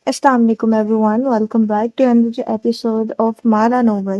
Assalamu alaikum everyone. Welcome back to another episode of Mala Novel.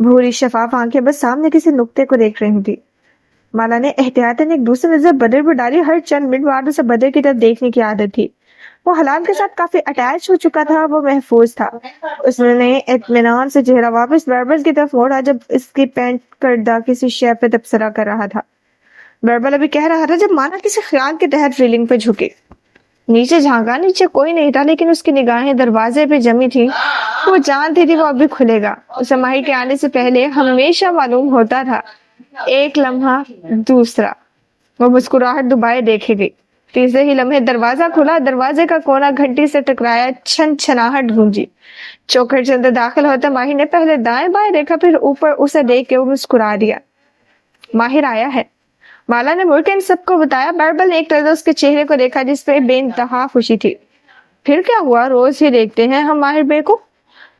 بھوری شفاف آنکھیں بس سامنے کسی نقطے کو دیکھ رہی تھی۔ مالا نے احتیاطاً ایک دوسری نظر بدر پر ڈالی۔ ہر چند منٹ بعد اسے بدر کی طرف دیکھنے کی عادت تھی۔ وہ حلال کے ساتھ کافی اٹیچ ہو چکا تھا، وہ محفوظ تھا۔ اس نے اطمینان سے چہرہ واپس بربل کی طرف موڑا جب اس کی پینٹ کردہ کسی شے پہ تبصرہ کر رہا تھا۔ بربل ابھی کہہ رہا تھا جب مانا کسی خیال کے تحت ریلنگ پہ جھکے۔ نیچے جھانکا، نیچے کوئی نہیں تھا، لیکن اس کی نگاہیں دروازے پہ جمی تھی۔ وہ جانتی تھی وہ ابھی کھلے گا۔ اسے ماہر کے آنے سے پہلے ہمیشہ معلوم ہوتا تھا، ایک لمحہ دوسرا۔ وہ مسکراہٹ دبائے دیکھے گئی۔ تیسرے ہی لمحے دروازہ کھلا، دروازے کا کونا گھنٹی سے ٹکرایا، چھن چھناہٹ گونجی۔ چوکھٹ سے اندر داخل ہوتے ماہر نے پہلے دائیں بائیں دیکھا، پھر اوپر اسے دیکھ کے وہ مسکرا دیا۔ ماہر آیا ہے، مالا نے مڑ کے ان سب کو بتایا۔ بربل نے ایک نظر اس کے چہرے کو دیکھا جس پہ بے انتہا خوشی تھی۔ پھر کیا ہوا، روز ہی دیکھتے ہیں ہم ماہر بے کو۔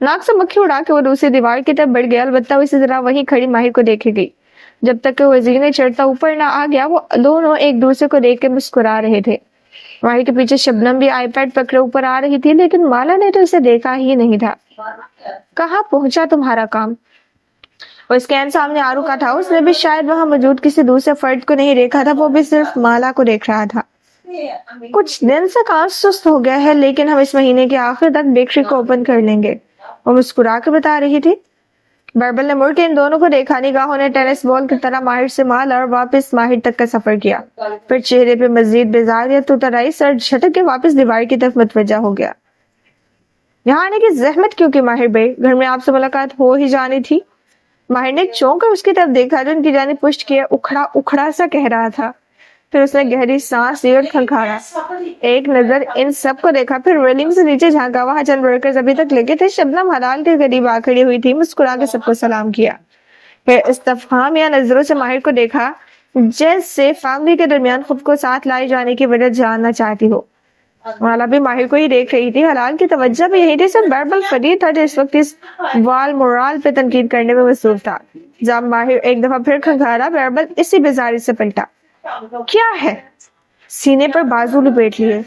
ناک سے مکھی اڑا کے وہ دوسری دیوار کی طرف بڑھ گیا، البتہ اسی طرح وہیں کھڑی ماہر کو دیکھے گئی۔ جب تک کہ وہ زینے چڑھتا اوپر نہ آ گیا، وہ دونوں ایک دوسرے کو دیکھ کے مسکرا رہے تھے۔ ماہر کے پیچھے شبنم بھی آئی پیڈ پکڑے اوپر آ رہی تھی، لیکن مالا نے تو اسے دیکھا ہی نہیں تھا۔ کہاں پہنچا تمہارا کام؟ وہ اسکین سامنے آ رکا تھا۔ اس نے بھی شاید وہاں موجود کسی دوسرے فرد کو نہیں دیکھا تھا، وہ بھی صرف مالا کو دیکھ رہا تھا۔ کچھ دن سے کام سست ہو گیا ہے، لیکن ہم اس مہینے کے آخر تک بیکری کو اوپن کر لیں گے، وہ مسکرا کے بتا رہی تھی۔ بربل نے مڑ کے ان دونوں کو دیکھا۔ نگاہوں نے ٹینس بال کی طرح ماہر سے مالا اور واپس ماہر تک کا سفر کیا، پھر چہرے پہ مزید بیزاریت اتر آئی۔ سر جھٹک کے واپس دیوار کی طرف متوجہ ہو گیا۔ یہاں آنے کی زحمت کیوں کی ماہر بھائی؟ گھر میں آپ سے ملاقات ہو ہی جانی تھی۔ ماہر نے چونک کر اس کی طرف دیکھا جو ان کی جانب پشت کیے اکھڑا اکھڑا سا کہہ رہا تھا۔ پھر اس نے گہری سانس لی اور کھنکھارا۔ ایک نظر ان سب کو دیکھا، پھر ریلنگ سے نیچے جھانکا۔ وہاں چند ورکرز ابھی تک لگے تھے۔ شبنم حلال کے قریب آ کھڑی ہوئی تھی، مسکرا کے سب کو سلام کیا، پھر استفہام یا نظروں سے ماہر کو دیکھا، جیسے فیملی کے درمیان خود کو ساتھ لائے جانے کی وجہ جاننا چاہتی ہو۔ مالا بھی ماہر کو ہی دیکھ رہی تھی۔ حلال کی توجہ بھی یہی تھی، صرف بربل فرید تھا جو اس وقت اس وال مورال پہ تنقید کرنے میں مصروف تھا۔ جب ماہر ایک دفعہ پھر کھنکھارا، بربل اسی بیزاری سے پلٹا۔ کیا ہے؟ سینے پر بازو لپیٹ لیے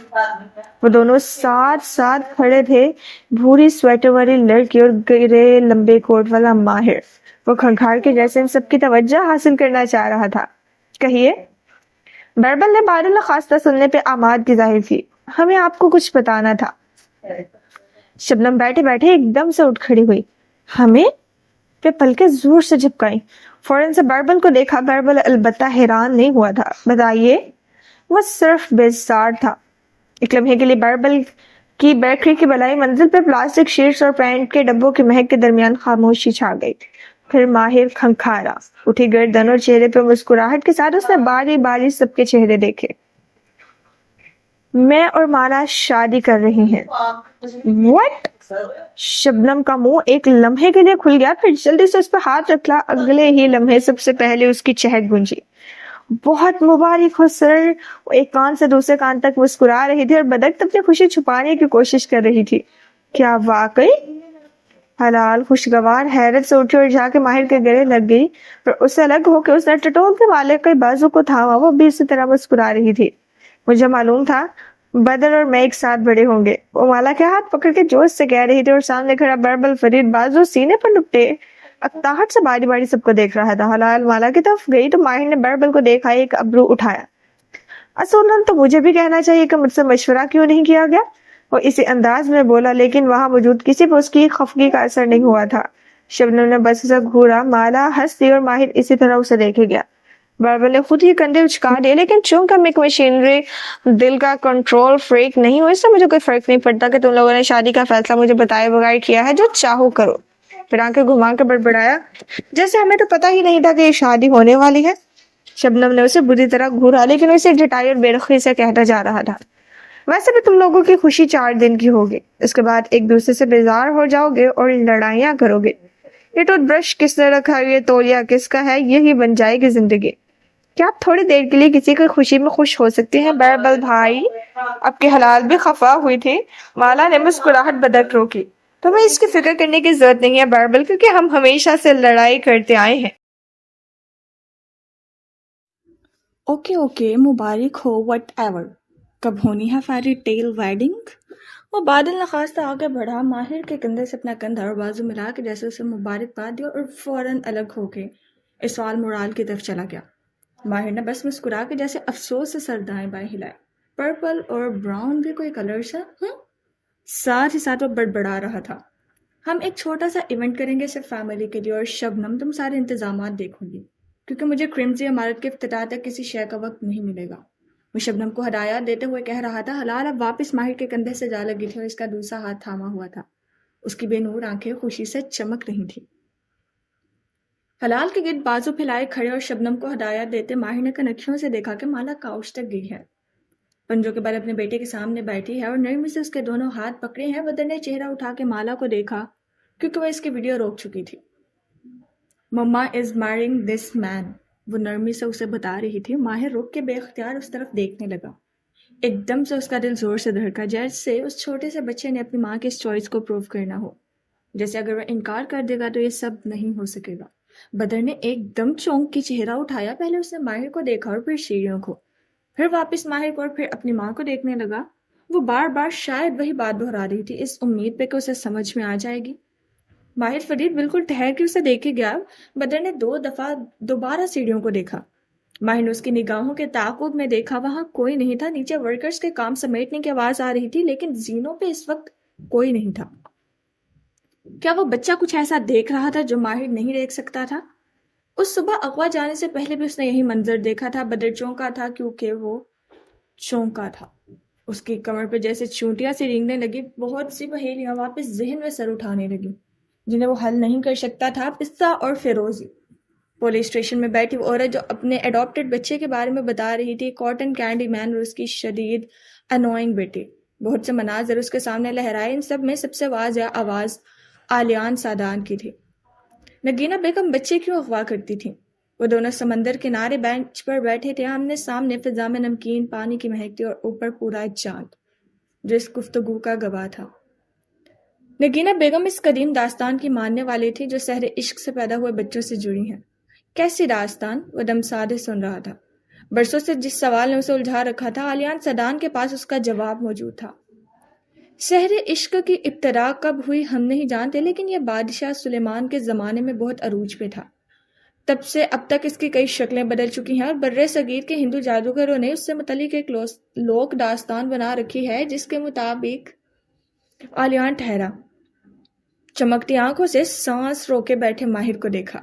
وہ دونوں ساتھ ساتھ کھڑے تھے، بھوری سویٹر والی لڑکی اور گرے لمبے کوٹ والا ماہر۔ وہ کھنکھار کے جیسے ان سب کی توجہ حاصل کرنا چاہ رہا تھا۔ کہیے، بربل نے بارل خواستہ سننے پہ آمادگی ظاہر کی۔ ہمیں آپ کو کچھ بتانا تھا۔ شبنم بیٹھے بیٹھے ایک دم سے اٹھ کھڑی ہوئی۔ ہمیں؟ پہ پلکیں زور سے جھپکائیں۔ فوراً سے بربل کو دیکھا۔ بربل البتہ حیران نہیں ہوا تھا۔ بتائیے۔ وہ صرف بیزار تھا۔ ایک لمحے کے لیے بربل کی بیکری کی بلائی منزل پہ پلاسٹک شیٹس اور پینٹ کے ڈبوں کی مہک کے درمیان خاموشی چھا گئی۔ پھر ماہر کھنکھارا، اٹھی گردن اور چہرے پہ مسکراہٹ کے ساتھ اس نے باری باری سب کے چہرے دیکھے۔ میں اور مالا شادی کر رہی ہیں۔ What؟ شبنم کا منہ ایک لمحے کے لیے کھل گیا، پھر جلدی سے اس پہ ہاتھ رکھا۔ اگلے ہی لمحے سب سے پہلے اس کی چہک گونجی۔ بہت مبارک ہو سر۔ وہ ایک کان سے دوسرے کان تک مسکرا رہی تھی اور بدک اپنی خوشی چھپانے کی کوشش کر رہی تھی۔ کیا واقعی؟ حلال خوشگوار حیرت سے اٹھی اور جا کے ماہر کے گلے لگ گئی، پھر اس سے الگ ہو کے اس نے ٹٹول کے والے کے بازو کو تھاما۔ وہ بھی اسی طرح مسکرا رہی تھی۔ مجھے معلوم تھا بدر اور میں ایک ساتھ بڑے ہوں گے، وہ مالا کے ہاتھ پکڑ کے جوش سے کہہ رہی تھی، اور سامنے کھڑا بربل فرید بازو سینے پر لپٹے اکتاہٹ سے باری باری سب کو دیکھ رہا تھا۔ حلال مالا کی طرف گئی تو ماہر نے بربل کو دیکھا، ایک ابرو اٹھایا۔ اصولاً تو مجھے بھی کہنا چاہیے کہ مجھ سے مشورہ کیوں نہیں کیا گیا، وہ اسی انداز میں بولا، لیکن وہاں موجود کسی پر اس کی خفگی کا اثر نہیں ہوا تھا۔ شبنم نے بس اسے گھورا۔ مالا ہنس دی اور ماہر اسی طرح اسے دیکھے گیا۔ بربل نے خود ہی کندھے اچکا دیے، لیکن چونکہ میں مشینری دل کا کنٹرول فریک نہیں ہوں، اس سے مجھے کوئی فرق نہیں پڑتا کہ تم لوگوں نے شادی کا فیصلہ مجھے بتائے بغیر کیا ہے، جو چاہو کرو۔ پھر آنکھیں گھما کے بڑبڑایا، جیسے ہمیں تو پتہ ہی نہیں تھا کہ یہ شادی ہونے والی ہے۔ شبنم نے اسے بری طرح گھورا، لیکن اسے ڈٹائی اور بے رخی سے کہتا جا رہا تھا، ویسے بھی تم لوگوں کی خوشی 4 دن کی ہوگی، اس کے بعد ایک دوسرے سے بیزار ہو جاؤ گے اور لڑائیاں کرو گے۔ یہ ٹوتھ برش کس نے رکھا، یہ تولیہ کس کا ہے، یہی بن جائے گی زندگی۔ کیا آپ تھوڑی دیر کے لیے کسی کی خوشی میں خوش ہو سکتے ہیں بربل بھائی؟ اب کے حلال بھی خفا ہوئی تھی۔ مالا نے مسکراہٹ بدک روکی۔ تمہیں اس کی فکر کرنے کی ضرورت نہیں ہے بربل، کیونکہ ہم ہمیشہ سے لڑائی کرتے آئے ہیں۔ Okay Mubarak who, what ever. کب ہونی ہے فیری ٹیل ویڈنگ؟ وہ بادل نخواستہ آگے بڑھا، ماہر کے کندھے سے اپنا کندھا اور بازو ملا کے جیسے اسے مبارکباد دی اور فوراً الگ ہو کے اسوال مرال کی طرف چلا گیا۔ ماہر نے بس مسکرا کے جیسے افسوس سے سر دائیں بائیں ہلائے۔ پرپل اور براؤن بھی کوئی کلرز ہے؟ ساتھ ہی ساتھ وہ بڑبڑا رہا تھا، ہم ایک چھوٹا سا ایونٹ کریں گے صرف فیملی کے لیے، اور شبنم تم سارے انتظامات دیکھوں گی کیونکہ مجھے کرمزی عمارت کے افتتاح تک کسی شے کا وقت نہیں ملے گا۔ وہ شبنم کو ہدایات دیتے ہوئے کہہ رہا تھا۔ حلال اب واپس ماہر کے کندھے سے جا لگی تھی اور اس کا دوسرا ہاتھ تھاما ہوا تھا۔ اس کی بے نور آنکھیں خوشی سے چمک رہی تھی۔ حلال کے گرد بازو پھیلائے کھڑے اور شبنم کو ہدایات دیتے ماہر نے کنکھیوں سے دیکھا کہ مالا کاؤچ تک گئی ہے، پنجوں کے بل اپنے بیٹے کے سامنے بیٹھی ہے اور نرمی سے اس کے دونوں ہاتھ پکڑے ہیں۔ بدر نے چہرہ اٹھا کے مالا کو دیکھا کیونکہ وہ اس کی ویڈیو روک چکی تھی۔ مما از میرنگ دس مین، وہ نرمی سے اسے بتا رہی تھی۔ ماہر رک کے بے اختیار اس طرف دیکھنے لگا۔ ایک دم سے اس کا دل زور سے دھڑکا، جیسے اس چھوٹے سے بچے نے اپنی ماں کے اس چوائس کو پروو کرنا ہو، جیسے اگر وہ انکار کر دے گا تو یہ سب نہیں ہو سکے گا۔ بدر نے ایک دم چونک کی چہرہ اٹھایا، پہلے اس نے ماہر کو دیکھا اور پھر سیڑھیوں کو، پھر واپس ماہر کو اور پھر اپنی ماں کو دیکھنے لگا۔ وہ بار بار شاید وہی بات دہرا رہی تھی، اس امید پہ کہ اسے سمجھ میں آ جائے گی۔ ماہر فرید بالکل ٹھہر کے اسے دیکھے گیا۔ بدر نے 2 دفعہ دوبارہ سیڑھیوں کو دیکھا۔ ماہر نے اس کی نگاہوں کے تعاقب میں دیکھا، وہاں کوئی نہیں تھا۔ نیچے ورکرز کے کام سمیٹنے کی آواز آ رہی تھی، لیکن زینوں پہ اس وقت کوئی نہیں تھا۔ کیا وہ بچہ کچھ ایسا دیکھ رہا تھا جو ماہر نہیں دیکھ سکتا تھا؟ اس صبح اغوا جانے سے پہلے بھی اس نے یہی منظر دیکھا تھا۔ بدر چونکا تھا کیونکہ وہ چونکا تھا۔ اس کی کمر پہ جیسے چونٹیاں سی رینگنے لگی، بہت سی پہیلیاں واپس ذہن میں سر اٹھانے لگی جنہیں وہ حل نہیں کر سکتا تھا۔ پستہ اور فیروزی، پولیس اسٹیشن میں بیٹھی وہ عورت جو اپنے اڈاپٹڈ بچے کے بارے میں بتا رہی تھی، کاٹن کینڈی مین اور اس کی شدید انوائنگ بیٹی، بہت سے مناظر اس کے سامنے لہرائے۔ ان سب میں سب سے واضح آواز آلیان سادان کی تھی۔ نگینہ بیگم بچے کیوں اغوا کرتی تھی؟ وہ دونوں سمندر کنارے بینچ پر بیٹھے تھے، آمنے سامنے، فضا میں نمکین پانی کی مہکتی اور اوپر پورا چاند جو اس گفتگو کا گواہ تھا۔ نگینہ بیگم اس قدیم داستان کی ماننے والی تھی جو سحر عشق سے پیدا ہوئے بچوں سے جڑی ہیں۔ کیسی داستان؟ وہ دم سادے سن رہا تھا۔ برسوں سے جس سوال نے اسے الجھا رکھا تھا، آلیان سادان کے پاس اس کا جواب موجود تھا۔ سحر عشق کی ابتدا کب ہوئی ہم نہیں جانتے، لیکن یہ بادشاہ سلیمان کے زمانے میں بہت عروج پہ تھا۔ تب سے اب تک اس کی کئی شکلیں بدل چکی ہیں اور برِ صغیر کے ہندو جادوگروں نے اس سے متعلق ایک لوک داستان بنا رکھی ہے جس کے مطابق آلیان ٹھہرا، چمکتی آنکھوں سے سانس روکے بیٹھے ماہر کو دیکھا،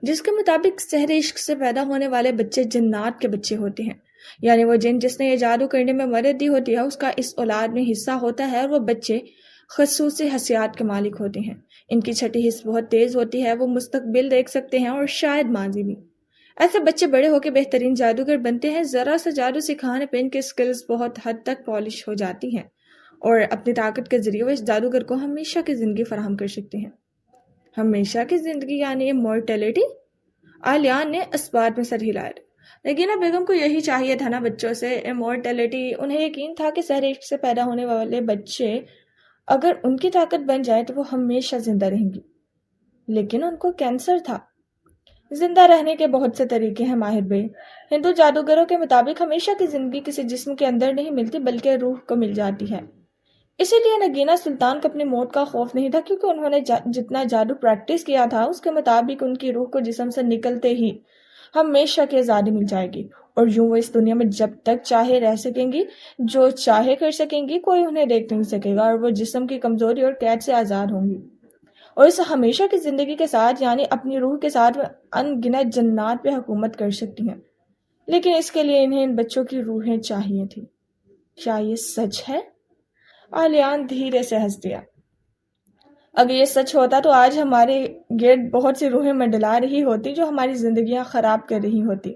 جس کے مطابق سحر عشق سے پیدا ہونے والے بچے جنات کے بچے ہوتے ہیں، یعنی وہ جن جس نے یہ جادو کرنے میں مدد دی ہوتی ہے اس کا اس اولاد میں حصہ ہوتا ہے، اور وہ بچے خصوصی حسیات کے مالک ہوتے ہیں۔ ان کی چھٹی حس بہت تیز ہوتی ہے، وہ مستقبل دیکھ سکتے ہیں اور شاید ماضی بھی۔ ایسے بچے بڑے ہو کے بہترین جادوگر بنتے ہیں۔ ذرا سا جادو سکھانے پہ ان کے سکلز بہت حد تک پالش ہو جاتی ہیں اور اپنی طاقت کے ذریعے وہ اس جادوگر کو ہمیشہ کی زندگی فراہم کر سکتے ہیں۔ ہمیشہ کی زندگی یعنی امورٹیلٹی؟ آلیان نے اسبات میں سر ہلایا۔ نگینہ بیگم کو یہی چاہیے تھا نا بچوں سے، امورٹیلٹی۔ انہیں یقین تھا کہ سحر عشق سے پیدا ہونے والے بچے اگر ان کی طاقت بن جائے تو وہ ہمیشہ زندہ رہیں گی، لیکن ان کو کینسر تھا۔ زندہ رہنے کے بہت سے طریقے ہیں ماہر بھائی۔ ہندو جادوگروں کے مطابق ہمیشہ کی زندگی کسی جسم کے اندر نہیں ملتی بلکہ روح کو مل جاتی ہے۔ اسی لیے نگینہ سلطان کو اپنی موت کا خوف نہیں تھا، کیونکہ انہوں نے جتنا جادو پریکٹس کیا تھا اس کے مطابق ان کی روح کو جسم سے نکلتے ہی ہمیشہ کی آزادی مل جائے گی، اور یوں وہ اس دنیا میں جب تک چاہے رہ سکیں گی، جو چاہے کر سکیں گی، کوئی انہیں دیکھ نہیں سکے گا، اور وہ جسم کی کمزوری اور قید سے آزاد ہوں گی، اور اس ہمیشہ کی زندگی کے ساتھ یعنی اپنی روح کے ساتھ ان گنت جنات پہ حکومت کر سکتی ہیں۔ لیکن اس کے لیے انہیں ان بچوں کی روحیں چاہیے تھی۔ کیا یہ سچ ہے؟ آلیان دھیرے سے ہنس دیا۔ اگر یہ سچ ہوتا تو آج ہمارے گرد بہت سی روحیں منڈلا رہی ہوتی جو ہماری زندگیاں خراب کر رہی ہوتی۔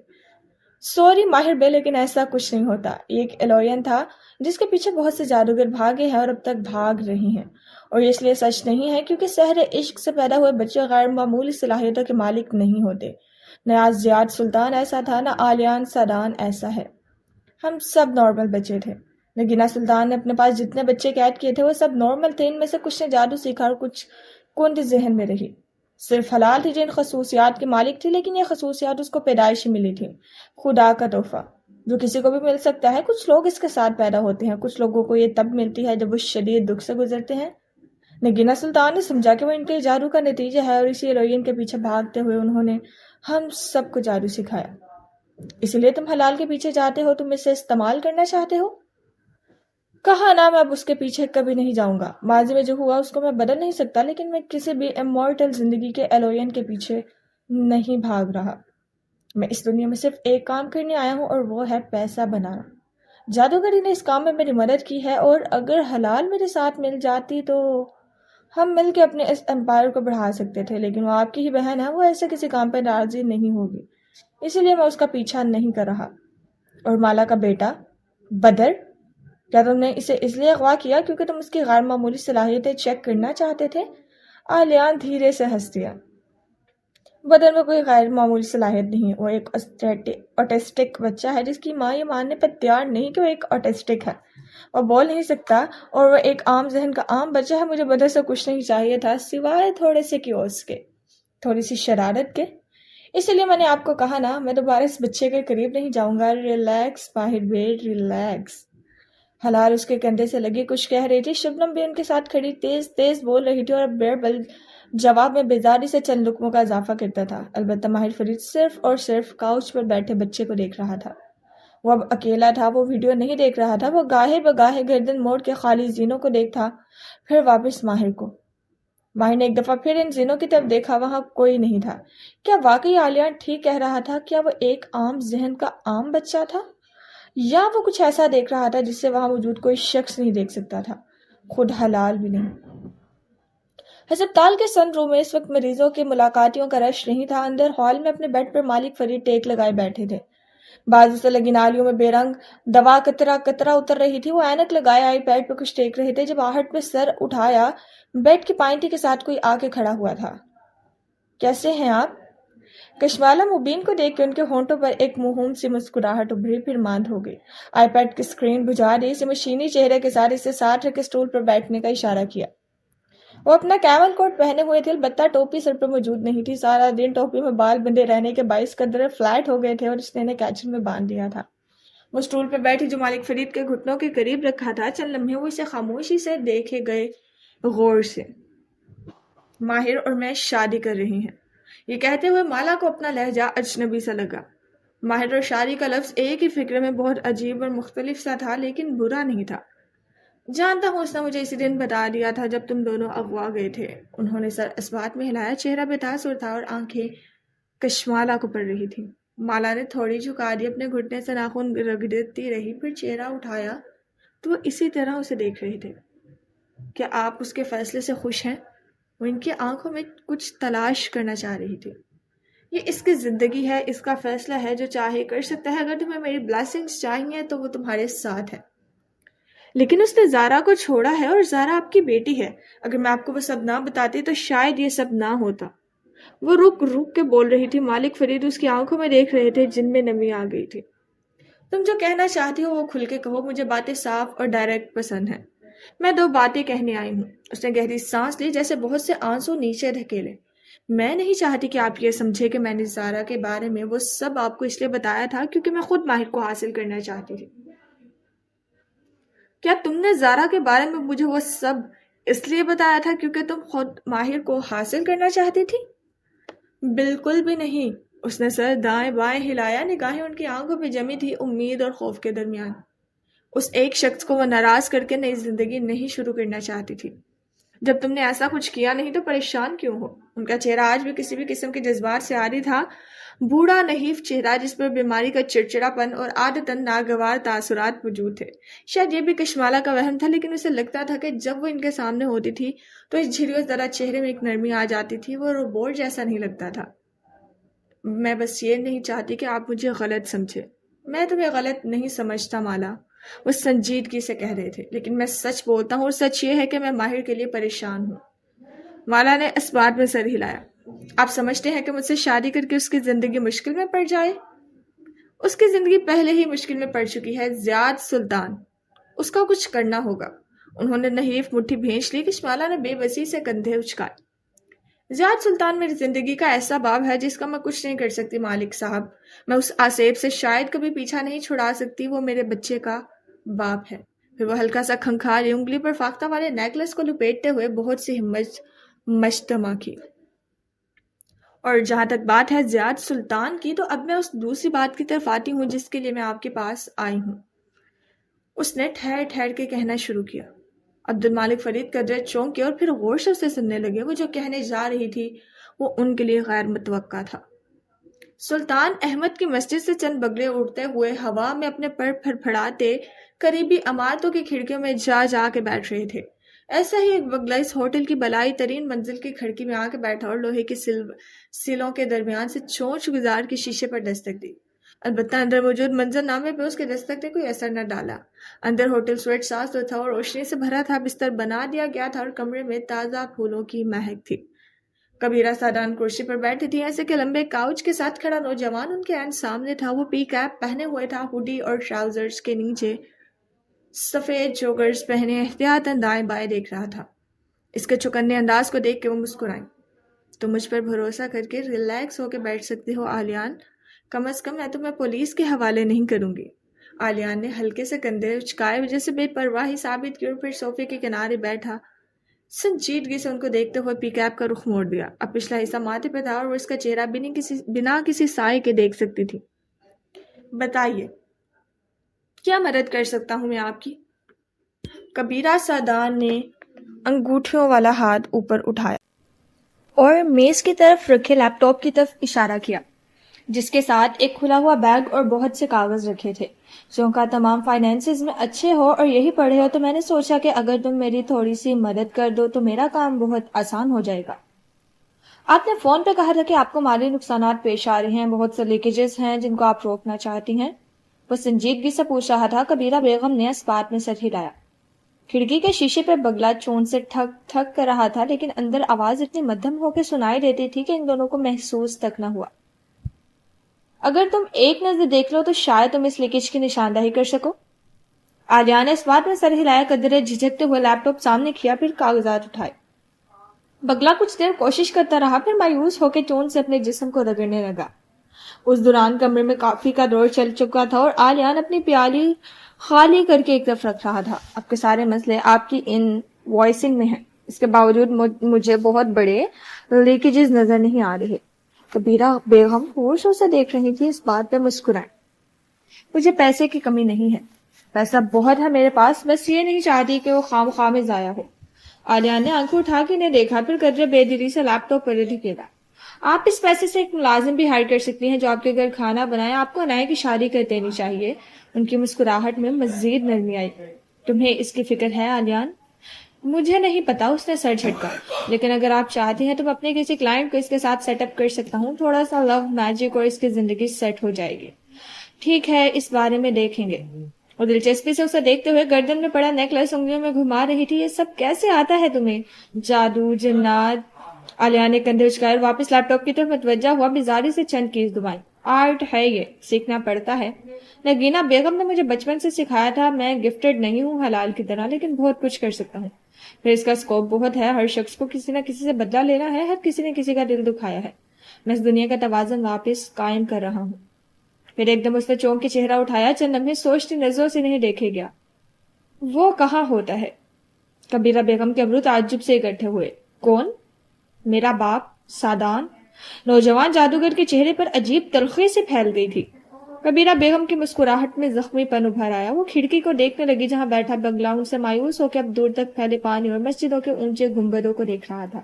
سوری ماہر بے، لیکن ایسا کچھ نہیں ہوتا۔ یہ ایک ایلوین تھا جس کے پیچھے بہت سے جادوگر بھاگے ہیں اور اب تک بھاگ رہے ہیں، اور اس لیے سچ نہیں ہے کیونکہ سحر عشق سے پیدا ہوئے بچے غیر معمولی صلاحیتوں کے مالک نہیں ہوتے۔ نہ زیاد سلطان ایسا تھا، نہ آلیان سادان ایسا ہے۔ ہم سب نارمل بچے تھے۔ نگینہ سلطان نے اپنے پاس جتنے بچے قید کیے تھے وہ سب نارمل تھے۔ ان میں سے کچھ نے جادو سیکھا اور کچھ کند ذہن میں رہی۔ صرف حلال تھی جن خصوصیات کے مالک تھی، لیکن یہ خصوصیات اس کو پیدائشی ملی تھی، خدا کا تحفہ۔ جو کسی کو بھی مل سکتا ہے. کچھ لوگ اس کے ساتھ پیدا ہوتے ہیں، کچھ لوگوں کو یہ تب ملتی ہے جب وہ شدید دکھ سے گزرتے ہیں. نگینا سلطان نے سمجھا کہ وہ ان کے جادو کا نتیجہ ہے، اور اسی ہیروئن کے پیچھے بھاگتے ہوئے انہوں نے ہم سب کو جادو سکھایا. اسی لیے تم حلال کے پیچھے جاتے ہو، تم اسے استعمال کرنا چاہتے ہو. کہا نا، میں اب اس کے پیچھے کبھی نہیں جاؤں گا. ماضی میں جو ہوا اس کو میں بدل نہیں سکتا، لیکن میں کسی بھی امورٹل زندگی کے ایلوین کے پیچھے نہیں بھاگ رہا. میں اس دنیا میں صرف ایک کام کرنے آیا ہوں، اور وہ ہے پیسہ بنانا. جادوگری نے اس کام میں میری مدد کی ہے، اور اگر حلال میرے ساتھ مل جاتی تو ہم مل کے اپنے اس امپائر کو بڑھا سکتے تھے. لیکن وہ آپ کی ہی بہن ہے، وہ ایسے کسی کام پہ راضی نہیں ہوگی، اسی لیے میں اس کا پیچھا نہیں کر رہا. اور مالا کا بیٹا بدر، کیا تم نے اسے اس لیے اغوا کیا کیونکہ تم اس کی غیر معمولی صلاحیتیں چیک کرنا چاہتے تھے؟ آلیان دھیرے سے ہنس دیا. بدر میں کوئی غیر معمولی صلاحیت نہیں، وہ ایک آٹسٹک بچہ ہے جس کی ماں یہ ماننے پر تیار نہیں کہ وہ ایک آٹسٹک ہے. وہ بول نہیں سکتا، اور وہ ایک عام ذہن کا عام بچہ ہے. مجھے بدر سے کچھ نہیں چاہیے تھا سوائے تھوڑے سے کیوس کے، تھوڑی سی شرارت کے. اسی لیے میں نے آپ کو کہا نا، میں دوبارہ اس بچے کے قریب نہیں جاؤں گا. ریلیکس باہر بیٹھ، ریلیکس. حلال اس کے کندھے سے لگی کچھ کہہ رہی تھی. شبنم بھی ان کے ساتھ کھڑی تیز تیز بول رہی تھی، اور بیربل جواب میں بیزاری سے چند لقموں کا اضافہ کرتا تھا. البتہ ماہر فرید صرف اور صرف کاؤچ پر بیٹھے بچے کو دیکھ رہا تھا. وہ اب اکیلا تھا، وہ ویڈیو نہیں دیکھ رہا تھا. وہ گاہے بگاہے گردن موڑ کے خالی زینوں کو دیکھتا، پھر واپس ماہر کو. ماہر نے ایک دفعہ پھر ان زینوں کی طرف دیکھا، وہاں کوئی نہیں تھا. کیا واقعی آلیان ٹھیک کہہ رہا تھا؟ کیا وہ ایک عام ذہن کا عام بچہ تھا، یا وہ کچھ ایسا دیکھ رہا تھا جس سے وہاں موجود کوئی شخص نہیں دیکھ سکتا تھا، خود حلال بھی نہیں؟ ہسپتال کے سن روم میں اس وقت مریضوں کے ملاقاتیوں کا رش نہیں تھا. اندر ہال میں اپنے بیڈ پر مالک فرید ٹیک لگائے بیٹھے تھے. بازو سے لگی نالیوں میں بے رنگ دوا قطرہ قطرہ اتر رہی تھی. وہ اینک لگائے آئی پیڈ پہ کچھ ٹیک رہے تھے جب آہٹ میں سر اٹھایا. بیڈ کی پائنٹی کے ساتھ کوئی آ کے کھڑا ہوا تھا. کیسے ہیں آپ؟ کشمالہ مبین کو دیکھ کے ان کے ہونٹوں پر ایک موہوم سی مسکراہٹ ابھری، پھر ماند ہو گئی. آئی پیڈ کی اسکرین بجھا دی. اسے مشینی چہرے کے ساتھ اسے ساتھ رکھے اسٹول پر بیٹھنے کا اشارہ کیا. وہ اپنا کیمل کوٹ پہنے ہوئے تھے، البتہ ٹوپی سر پر موجود نہیں تھی. سارا دن ٹوپی میں بال بندے رہنے کے باعث قدرے فلیٹ ہو گئے تھے، اور اس نے انہیں کیچر میں باندھ دیا تھا. وہ اسٹول پہ بیٹھی جو مالک فرید کے گھٹنوں کے قریب رکھا تھا. چند لمحے وہ اسے خاموشی سے دیکھے گئے، غور سے. ماہر اور میں شادی کر رہی ہیں، یہ کہتے ہوئے مالا کو اپنا لہجہ اجنبی سا لگا. ماہر اور شادی کا لفظ ایک ہی فکر میں بہت عجیب اور مختلف سا تھا، لیکن برا نہیں تھا. جانتا ہوں، اس نے مجھے اسی دن بتا دیا تھا جب تم دونوں اغوا گئے تھے. انہوں نے سر اسبات میں ہلایا. چہرہ بے تاثر تھا اور آنکھیں کشمالہ کو پڑ رہی تھی. مالا نے تھوڑی جھکا دی، اپنے گھٹنے سے ناخن رگڑتی رہی، پھر چہرہ اٹھایا تو وہ اسی طرح اسے دیکھ رہے تھے. کیا آپ اس کے فیصلے سے خوش ہیں؟ وہ ان کی آنکھوں میں کچھ تلاش کرنا چاہ رہی تھی. یہ اس کی زندگی ہے، اس کا فیصلہ ہے، جو چاہے کر سکتا ہے. اگر تمہیں میری بلیسنگز چاہیے تو وہ تمہارے ساتھ ہے. لیکن اس نے زارا کو چھوڑا ہے، اور زارا آپ کی بیٹی ہے. اگر میں آپ کو وہ سب نہ بتاتی تو شاید یہ سب نہ ہوتا. وہ رک رک کے بول رہی تھی. مالک فرید اس کی آنکھوں میں دیکھ رہے تھے جن میں نمی آ گئی تھی. تم جو کہنا چاہتی ہو وہ کھل کے کہو. مجھے باتیں صاف اور ڈائریکٹ پسند ہیں. میں 2 باتیں کہنے آئی ہوں. اس نے گہری سانس لی، جیسے بہت سے آنسو نیچے دھکیلے. میں نہیں چاہتی کہ آپ یہ سمجھے کہ میں نے زارا کے بارے میں وہ سب آپ کو اس لیے بتایا تھا کیونکہ میں خود ماہر کو حاصل کرنا چاہتی تھی. کیا تم نے زارا کے بارے میں مجھے وہ سب اس لیے بتایا تھا کیونکہ تم خود ماہر کو حاصل کرنا چاہتی تھی؟ بالکل بھی نہیں. اس نے سر دائیں بائیں ہلایا. نگاہیں ان کی آنکھوں پہ جمی تھی، امید اور خوف کے درمیان. اس ایک شخص کو وہ ناراض کر کے نئی زندگی نہیں شروع کرنا چاہتی تھی. جب تم نے ایسا کچھ کیا نہیں تو پریشان کیوں ہو؟ ان کا چہرہ آج بھی کسی بھی قسم کے جذبات سے عاری تھا. بوڑھا نحیف چہرہ جس پر بیماری کا چڑچڑا پن اور عادتاً ناگوار تاثرات موجود تھے. شاید یہ بھی کشمالہ کا وہم تھا، لیکن اسے لگتا تھا کہ جب وہ ان کے سامنے ہوتی تھی تو اس جھریوں ذرا چہرے میں ایک نرمی آ جاتی تھی. وہ روبوٹ جیسا نہیں لگتا تھا. میں بس یہ نہیں چاہتی کہ آپ مجھے غلط سمجھے. میں تمہیں غلط نہیں سمجھتا مالا، وہ سنجیدگی سے کہہ رہے تھے، لیکن میں سچ بولتا ہوں، اور سچ یہ ہے کہ میں ماہر کے لیے پریشان ہوں. مالا نے اس بات میں سر ہلایا. آپ سمجھتے ہیں کہ مجھ سے شادی کر کے اس کی زندگی مشکل میں پڑ جائے؟ اس کی زندگی پہلے ہی مشکل میں پڑ چکی ہے. زیاد سلطان، اس کا کچھ کرنا ہوگا. انہوں نے نحیف مٹھی بھینچ لی. کشمالہ نے بے بسی سے کندھے اچکائے. زیاد سلطان میری زندگی کا ایسا باب ہے جس کا میں کچھ نہیں کر سکتی مالک صاحب. میں اس آسیب سے شاید کبھی پیچھا نہیں چھڑا سکتی. وہ میرے بچے کا باپ ہے. پھر وہ ہلکا سا کھنکھالی انگلی پر فاختہ والے نیکلس کو لپیٹتے ہوئے بہت سی ہمت مشتمہ کی. اور جہاں تک بات ہے زیاد سلطان کی، تو اب میں اس دوسری بات کی طرف آتی ہوں جس کے لیے میں آپ کے پاس آئی ہوں. اس نے ٹھہر ٹھہر کے کہنا شروع کیا. عبد المالک فرید قدرے چونکے اور پھر غور سے اسے سننے لگے. وہ جو کہنے جا رہی تھی وہ ان کے لیے غیر متوقع تھا. سلطان احمد کی مسجد سے چند بگلے اڑتے ہوئے ہوا میں اپنے پر پھڑ پھڑاتے قریبی عمارتوں کی کھڑکیوں میں جا جا کے بیٹھ رہے تھے. ایسا ہی ایک بگلا اس ہوٹل کی بلائی ترین منزل کی کھڑکی میں آ کے بیٹھا اور لوہے کے سلوں کے درمیان سے چونچ گزار کے شیشے پر دستک دی. البتہ اندر موجود منظر نامے پہ اس کے دستک نے کوئی اثر نہ ڈالا. اندر ہوٹل سویٹ ساز تو تھا اور روشنی سے بھرا تھا. بستر بنا دیا گیا تھا اور کمرے میں تازہ پھولوں کی مہک تھی. کبیرہ سادان کرسی پر بیٹھی تھی، ایسے کہ لمبے کاؤچ کے ساتھ کھڑا نوجوان ان کے عین سامنے تھا. وہ پی کیپ پہنے ہوئے تھا، ہوڈی اور ٹراؤزرز کے نیچے سفید جوگرز پہنے احتیاطاً دائیں بائیں دیکھ رہا تھا. اس کے چوکنے انداز کو دیکھ کے وہ مسکرائیں. تم مجھ پر بھروسہ کر کے ریلیکس ہو کے بیٹھ سکتے ہو آلیان. کم از کم میں تمہیں پولیس کے حوالے نہیں کروں گی. آلیان نے ہلکے سے کندھے اچکائے جیسے بے پرواہی ثابت کی اور پھر صوفے کے کنارے بیٹھا سنجیدگی سے ان کو دیکھتے ہوئے پی کیپ کا رخ موڑ دیا. اب پچھلا حصہ ماتھے پہ تھا اور وہ اس کا چہرہ بنا کسی سائے کے دیکھ سکتی تھی. بتائیے کیا مدد کر سکتا ہوں میں آپ کی؟ کبیرہ سادان نے انگوٹھیوں والا ہاتھ اوپر اٹھایا اور میز کی طرف رکھے لیپ ٹاپ کی طرف اشارہ کیا جس کے ساتھ ایک کھلا ہوا بیگ اور بہت سے کاغذ رکھے تھے. چونکہ تمام فائنینسز میں اچھے ہو اور یہی پڑھے ہو تو میں نے سوچا کہ اگر تم میری تھوڑی سی مدد کر دو تو میرا کام بہت آسان ہو جائے گا. آپ نے فون پہ کہا تھا کہ آپ کو مالی نقصانات پیش آ رہے ہیں، بہت سے لیکیجز ہیں جن کو آپ روکنا چاہتی ہیں. وہ سنجیدگی سے پوچھ رہا تھا. کبیرہ بیگم نے اس بات میں سر ہلایا. کھڑکی کے شیشے پہ بگلا چون سے ٹھک ٹھک کر رہا تھا لیکن اندر آواز اتنی مدھم ہو کے سنائی دیتی تھی کہ ان دونوں کو محسوس تک نہ ہوا. اگر تم ایک نظر دیکھ لو تو شاید تم اس لیکیج کی نشاندہی کر سکو. آلیان نے اس بات میں سر ہلایا. قدرے جھجکتے ہوئے لیپ ٹاپ سامنے کیا، پھر کاغذات اٹھائے. بگلا کچھ دیر کوشش کرتا رہا، پھر مایوس ہو کے چون سے اپنے جسم کو رگڑنے لگا. اس دوران کمرے میں کافی کا دور چل چکا تھا اور آلیان اپنی پیالی خالی کر کے ایک طرف رکھ رہا تھا. اب کے سارے مسئلے آپ کی ان وائسنگ میں ہیں. اس کے باوجود مجھے بہت بڑے لیکیجز نظر نہیں آ رہے. کبیرہ بیگم ہوشوں سے دیکھ رہی تھی. اس بات پہ مسکرائیں. مجھے پیسے کی کمی نہیں ہے، پیسہ بہت ہے میرے پاس، بس یہ نہیں چاہتی کہ وہ خام خواہ میں ضائع ہو. آلیان نے آنکھیں اٹھا کے انہیں دیکھا، پھر قدرے بے دلی سے لیپ ٹاپ پر ریڈی کیا. آپ اس پیسے سے ایک ملازم بھی ہائر کر سکتی ہیں جو آپ کے گھر کھانا بنائے. آپ کو انائے کی شادی کر دینی چاہیے. ان کی مسکراہٹ میں مزید نرمی آئی. تمہیں اس کی فکر ہے آلیان؟ مجھے نہیں پتا، اس نے سر جھٹکا. لیکن اگر آپ چاہتی ہیں تو میں اپنے کسی کلائنٹ کو اس کے ساتھ سیٹ اپ کر سکتا ہوں. تھوڑا سا لو میجک اور اس کی زندگی سیٹ ہو جائے گی. ٹھیک ہے، اس بارے میں دیکھیں گے. اور دلچسپی سے اسے دیکھتے ہوئے گردن میں پڑا نیکلس انگلیوں میں گھما رہی تھی. یہ سب کیسے آتا ہے تمہیں؟ جادو، جنات؟ آلیان نے کندھے اچکائے اور واپس لیپ ٹاپ کی طرف متوجہ ہوا. بیزاری سے چند کیز دبائیں. آرٹ ہے، یہ سیکھنا پڑتا ہے. نگینہ بیگم نے مجھے بچپن سے سکھایا تھا. میں گفٹڈ نہیں ہوں حلال کی طرح، لیکن بہت کچھ کر سکتا ہوں. پھر اس کا اسکوپ بہت ہے. ہر شخص کو کسی نہ کسی سے بدلہ لینا ہے. ہر کسی نے کسی کا دل دکھایا ہے. میں اس دنیا کا توازن واپس قائم کر رہا ہوں. پھر ایک دم اس نے چونک کے چہرہ اٹھایا. چند لمحے سوچتی نظروں سے نہیں دیکھے گیا. وہ کہاں ہوتا ہے؟ کبیرہ بیگم کے ابرو تعجب سے اکٹھے ہوئے. کون؟ میرا باپ سادان. نوجوان جادوگر کے چہرے پر عجیب تلخی سے پھیل گئی تھی. کبیرہ بیگم کی مسکراہٹ میں زخمی پن ابھر آیا. وہ کھڑکی کو دیکھنے لگی جہاں بیٹھا بگلا ان سے مایوس ہو کے اب دور تک پھیلے پانی اور مسجدوں کے اونچے گنبدوں کو دیکھ رہا تھا.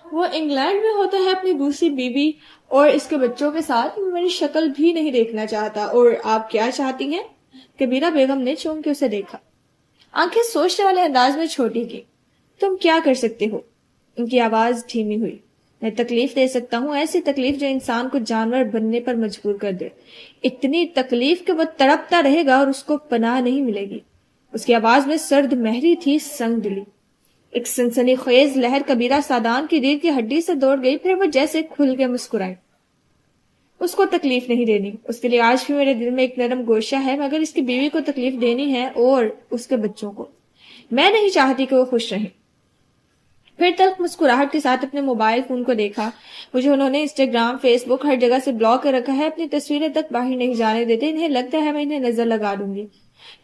وہ انگلینڈ میں ہوتا ہے اپنی دوسری بیوی اور اس کے بچوں کے ساتھ. میری شکل بھی نہیں دیکھنا چاہتا. اور آپ کیا چاہتی ہیں؟ کبیرہ بیگم نے چونک کے اسے دیکھا. آنکھیں سوچنے والے انداز میں چھوٹی کی. تم کیا کر سکتے ہو؟ ان کی آواز دھیمی ہوئی. میں تکلیف دے سکتا ہوں، ایسی تکلیف جو انسان کو جانور بننے پر مجبور کر دے. اتنی تکلیف کہ وہ تڑپتا رہے گا اور اس کو پناہ نہیں ملے گی. اس کی آواز میں سرد مہری تھی، سنگ دلی. ایک سنسنی خیز لہر کبیرہ سادان کی ریڑھ کی ہڈی سے دوڑ گئی. پھر وہ جیسے کھل کے مسکرائی. اس کو تکلیف نہیں دینی. اس کے لیے آج بھی میرے دل میں ایک نرم گوشہ ہے، مگر اس کی بیوی کو تکلیف دینی ہے اور اس کے بچوں کو. میں نہیں چاہتی کہ وہ خوش رہیں. پھر تلخ مسکراہٹ کے ساتھ اپنے موبائل فون کو دیکھا. مجھے انہوں نے انسٹاگرام، فیس بک ہر جگہ سے بلاک کر رکھا ہے. اپنی تصویریں تک باہر نہیں جانے دیتے. انہیں لگتا ہے میں انہیں نظر لگا دوں گی،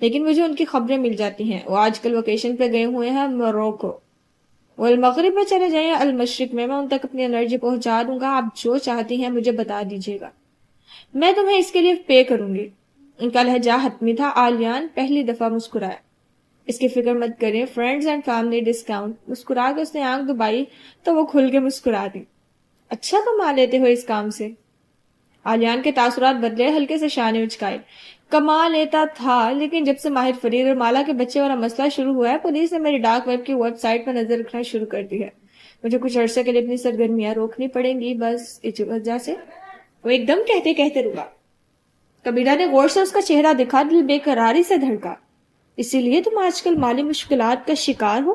لیکن مجھے ان کی خبریں مل جاتی ہیں. وہ آج کل ویکیشن پہ گئے ہوئے ہیں موروکو. وہ المغرب میں چلے جائیں المشرق میں ان تک اپنی انرجی پہنچا دوں گا. آپ جو چاہتی ہیں مجھے بتا دیجیے گا، میں تمہیں اس کے لیے پے کروں گی. ان کا لہجہ حتمی تھا. آلیان پہلی دفعہ مسکرایا. اس کی فکر مت کریں، فرینڈز اینڈ فیملی ڈسکاؤنٹ. مسکرا کے اس نے آنکھ دبائی تو وہ کھل کے مسکرا دی. اچھا کما لیتے ہو اس کام سے. آلیان کے تاثرات بدلے، ہلکے سے شانے اچکائے. کما لیتا تھا، لیکن جب سے ماہر فرید اور مالا کے بچے والا مسئلہ شروع ہوا ہے، پولیس نے میری ڈارک ویب کی ویب سائٹ پر نظر رکھنا شروع کر دی ہے. مجھے کچھ عرصے کے لیے اپنی سرگرمیاں روکنی پڑیں گی، بس اس وجہ سے. وہ ایک دم کہتے کہتے رکا. کبیرہ نے غور سے اس کا چہرہ دکھا. دل بے قراری سے دھڑکا. اسی لیے تم آج کل مالی مشکلات کا شکار ہو؟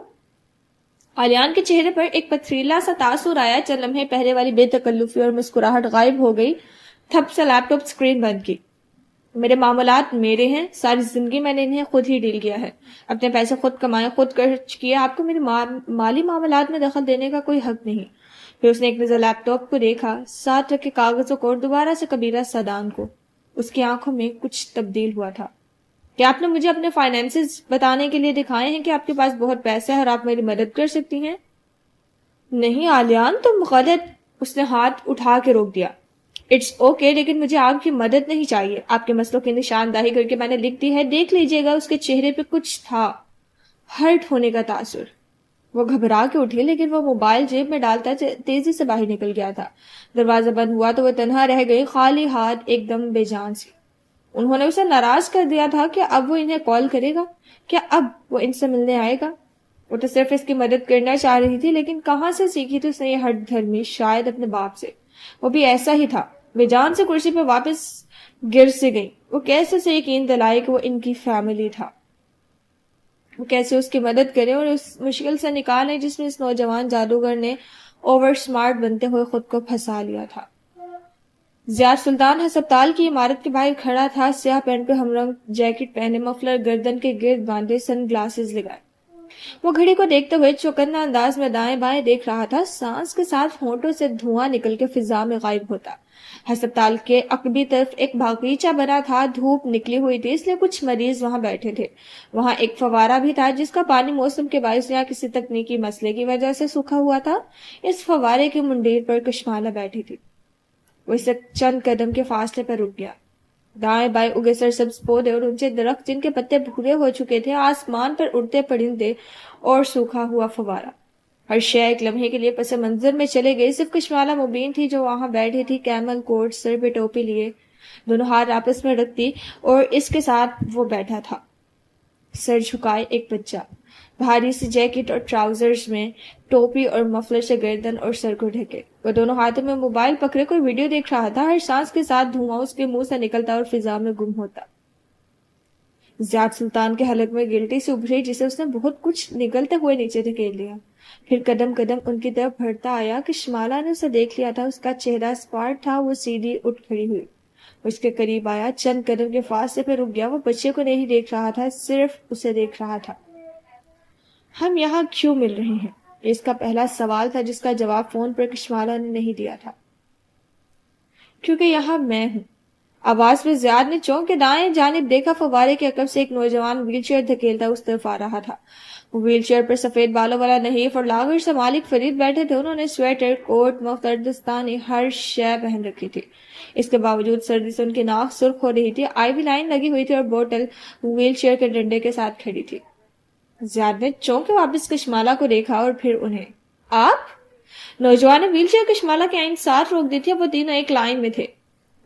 آلیان کے چہرے پر ایک پتھریلا سا تاثر آیا. چند لمحے پہلے والی بے تکلفی اور مسکراہٹ غائب ہو گئی. تھپ سے لیپ ٹاپ سکرین بند کی. میرے معاملات میرے ہیں، ساری زندگی میں نے انہیں خود ہی ڈیل کیا ہے. اپنے پیسے خود کمائے، خود خرچ کیے. آپ کو میرے مالی معاملات میں دخل دینے کا کوئی حق نہیں. پھر اس نے ایک نظر لیپ ٹاپ کو دیکھا، ساتھ رکھے کاغذوں کو، اور دوبارہ سے کبیرہ سادان کو. اس کی آنکھوں میں کچھ تبدیل ہوا تھا. کیا آپ نے مجھے اپنے فائنینسز بتانے کے لیے دکھائے ہیں کہ آپ کے پاس بہت پیسہ ہے اور آپ میری مدد کر سکتی ہیں؟ نہیں آلیان، تم غلط. اس نے ہاتھ اٹھا کے روک دیا. اٹس اوکے، لیکن مجھے آپ کی مدد نہیں چاہیے. آپ کے مسئلوں کی نشاندہی کر کے میں نے لکھ دی ہے، دیکھ لیجئے گا. اس کے چہرے پہ کچھ تھا، ہرٹ ہونے کا تاثر. وہ گھبرا کے اٹھی، لیکن وہ موبائل جیب میں ڈالتا تیزی سے باہر نکل گیا تھا. دروازہ بند ہوا تو وہ تنہا رہ گئی، خالی ہاتھ، ایک دم بے جان سی. انہوں نے اسے ناراض کر دیا تھا. کیا اب وہ انہیں کال کرے گا؟ کیا اب وہ ان سے ملنے آئے گا؟ وہ تو صرف اس کی مدد کرنا چاہ رہی تھی، لیکن کہاں سے سیکھی تھی اس نے یہ ہٹ دھرمی؟ شاید اپنے باپ سے. وہ بھی ایسا ہی تھا. بے جان سے کرسی پہ واپس گر سے گئی. وہ کیسے سے یقین دلائے کہ وہ ان کی فیملی تھا. وہ کیسے اس کی مدد کرے اور اس مشکل سے نکالے جس میں اس نوجوان جادوگر نے اوور سمارٹ بنتے ہوئے خود کو پھنسا لیا تھا. زیاد سلطان ہسپتال کی عمارت کے باہر کھڑا تھا. سیاہ پینٹ پہ ہم رنگ جیکٹ پہنے، مفلر گردن کے گرد باندھے، سن گلاسز لگائے. وہ گھڑی کو دیکھتے ہوئے چوکنا انداز میں دائیں بائیں دیکھ رہا تھا. سانس کے ساتھ ہونٹوں سے دھواں نکل کے فضا میں غائب ہوتا. ہسپتال کے عقبی طرف ایک باغیچہ بنا تھا. دھوپ نکلی ہوئی تھی، اس لیے کچھ مریض وہاں بیٹھے تھے. وہاں ایک فوارہ بھی تھا جس کا پانی موسم کے باعث یا کسی تکنیکی مسئلے کی وجہ سے سوکھا ہوا تھا. اس فوارے کی منڈیر پر کشمالہ بیٹھی تھی. وہ اس سے چند قدم کے فاصلے پر رک گیا. دائیں بائیں اگے سرسبز پودے اور اونچے درخت جن کے پتے بھورے ہو چکے تھے، آسمان پر اڑتے پرندے اور سوکھا ہوا فوارہ. ہر شے ایک لمحے کے لیے پس منظر میں چلے گئے. صرف کشمالہ مبین تھی جو وہاں بیٹھی تھی، کیمل کوٹ، سر پہ ٹوپی لیے، دونوں ہاتھ آپس میں رکھتی، اور اس کے ساتھ وہ بیٹھا تھا سر جھکائے ایک بچہ، بھاری سی جیکٹ اور ٹراؤزرز میں، ٹوپی اور مفلر سے گردن اور سر کو ڈھکے. وہ دونوں ہاتھوں میں موبائل پکڑے کوئی ویڈیو دیکھ رہا تھا. ہر سانس کے ساتھ دھواں اس کے منہ سے نکلتا اور فضا میں گم ہوتا. زیاد سلطان کے حلق میں گلٹی سے ابھری جسے اس نے بہت کچھ نکلتے ہوئے نیچے دھکیل لیا. پھر قدم قدم ان کی طرف بڑھتا آیا. کشمالہ نے اسے دیکھ لیا تھا. اس کا چہرہ اسپاٹ تھا. وہ سیدھی اٹھ کھڑی ہوئی، اس کے قریب آیا، چند قدم کے فاصلے پہ رک گیا. وہ بچے کو نہیں دیکھ رہا تھا، صرف اسے دیکھ رہا تھا. ہم یہاں کیوں مل رہے ہیں؟ اس کا پہلا سوال تھا جس کا جواب فون پر کشمالہ نے نہیں دیا تھا. کیونکہ یہاں میں ہوں. آواز پہ زیاد نے چونک کے دائیں جانب دیکھا. فوارے کے عقب سے ایک نوجوان ویل چیئر دھکیلتا اس طرف آ رہا تھا. وہ ویل چیئر پر سفید بالوں والا نحیف اور لاغر سے مالک فرید بیٹھے تھے. انہوں نے سویٹر، کوٹ، مفلر، دستانے، ہر شے پہن رکھی تھی. اس کے باوجود سردی سے ان کی ناک سرخ ہو رہی تھی. آئی لائن لگی ہوئی تھی اور بوتل ویل چیئر کے ڈنڈے کے ساتھ کھڑی تھی. زیاد نے چونک کے واپس کشمالہ کو دیکھا اور پھر انہیں. آپ؟ نوجوان نے ویل چیئر کشمالہ کے آئین ساتھ روک دی تھی. اب وہ تینوں ایک لائن میں تھے.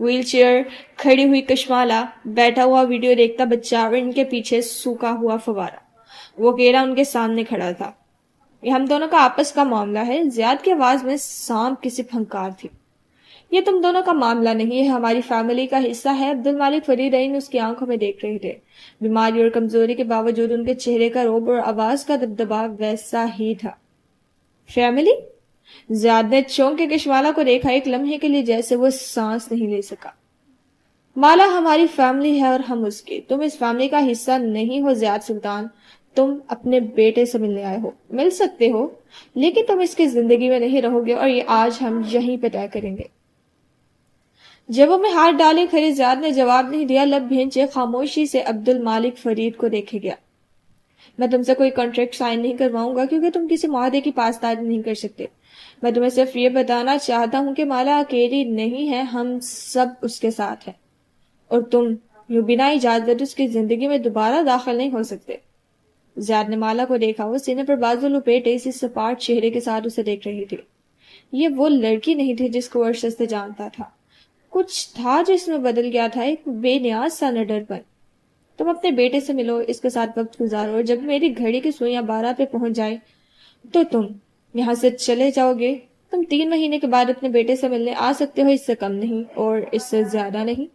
ویل چیئر، کھڑی ہوئی کشمالہ، بیٹھا ہوا ویڈیو دیکھتا بچہ، اور ان کے پیچھے سوکھا ہوا فوارہ. وہ اکیلا ان کے سامنے کھڑا تھا. یہ ہم دونوں کا آپس کا معاملہ ہے. زیاد کی آواز میں سانپ کی سی پھنکار تھی. یہ تم دونوں کا معاملہ نہیں ہے، ہماری فیملی کا حصہ ہے. عبد المالک فریدین اس کی آنکھوں میں دیکھ رہے تھے. بیماری اور کمزوری کے باوجود ان کے چہرے کا رعب اور آواز کا دبدبا ویسا ہی تھا. فیملی؟ زیاد نے چونک کے کشمالہ کو دیکھا. ایک لمحے کے لیے جیسے وہ سانس نہیں لے سکا. مالا ہماری فیملی ہے اور ہم اس کے. تم اس فیملی کا حصہ نہیں ہو زیاد سلطان. تم اپنے بیٹے سے ملنے آئے ہو، مل سکتے ہو لیکن تم اس کی زندگی میں نہیں رہو گے، اور یہ آج ہم یہیں پہ طے کریں گے۔ جیبوں میں ہاتھ ڈالے کھڑے زیاد نے جواب نہیں دیا، لب بھینچے خاموشی سے عبد المالک فرید کو دیکھے گیا۔ میں تم سے کوئی کانٹریکٹ سائن نہیں کرواؤں گا کیونکہ تم کسی معاہدے کی پاسداری نہیں کر سکتے۔ میں تمہیں صرف یہ بتانا چاہتا ہوں کہ مالا اکیلی نہیں ہے، ہم سب اس کے ساتھ ہیں، اور تم یوں بنا اجازت اس کی زندگی میں دوبارہ داخل نہیں ہو سکتے۔ زیاد نے مالا کو دیکھا، وہ سینے پر بازو لپیٹے اسی سپاٹ چہرے کے ساتھ اسے دیکھ رہی تھی۔ یہ وہ لڑکی نہیں تھی جس کو ارشد سے جانتا تھا، کچھ تھا جو اس میں بدل گیا تھا، ایک بے نیاز سا نڈر پن۔ تم اپنے بیٹے سے ملو، اس کے ساتھ وقت گزارو، اور جب میری گھڑی کی سوئیاں 12 پہ پہنچ جائیں تو تم یہاں سے چلے جاؤ گے۔ تم 3 مہینے کے بعد اپنے بیٹے سے ملنے آ سکتے ہو، اس سے کم نہیں اور اس سے زیادہ نہیں۔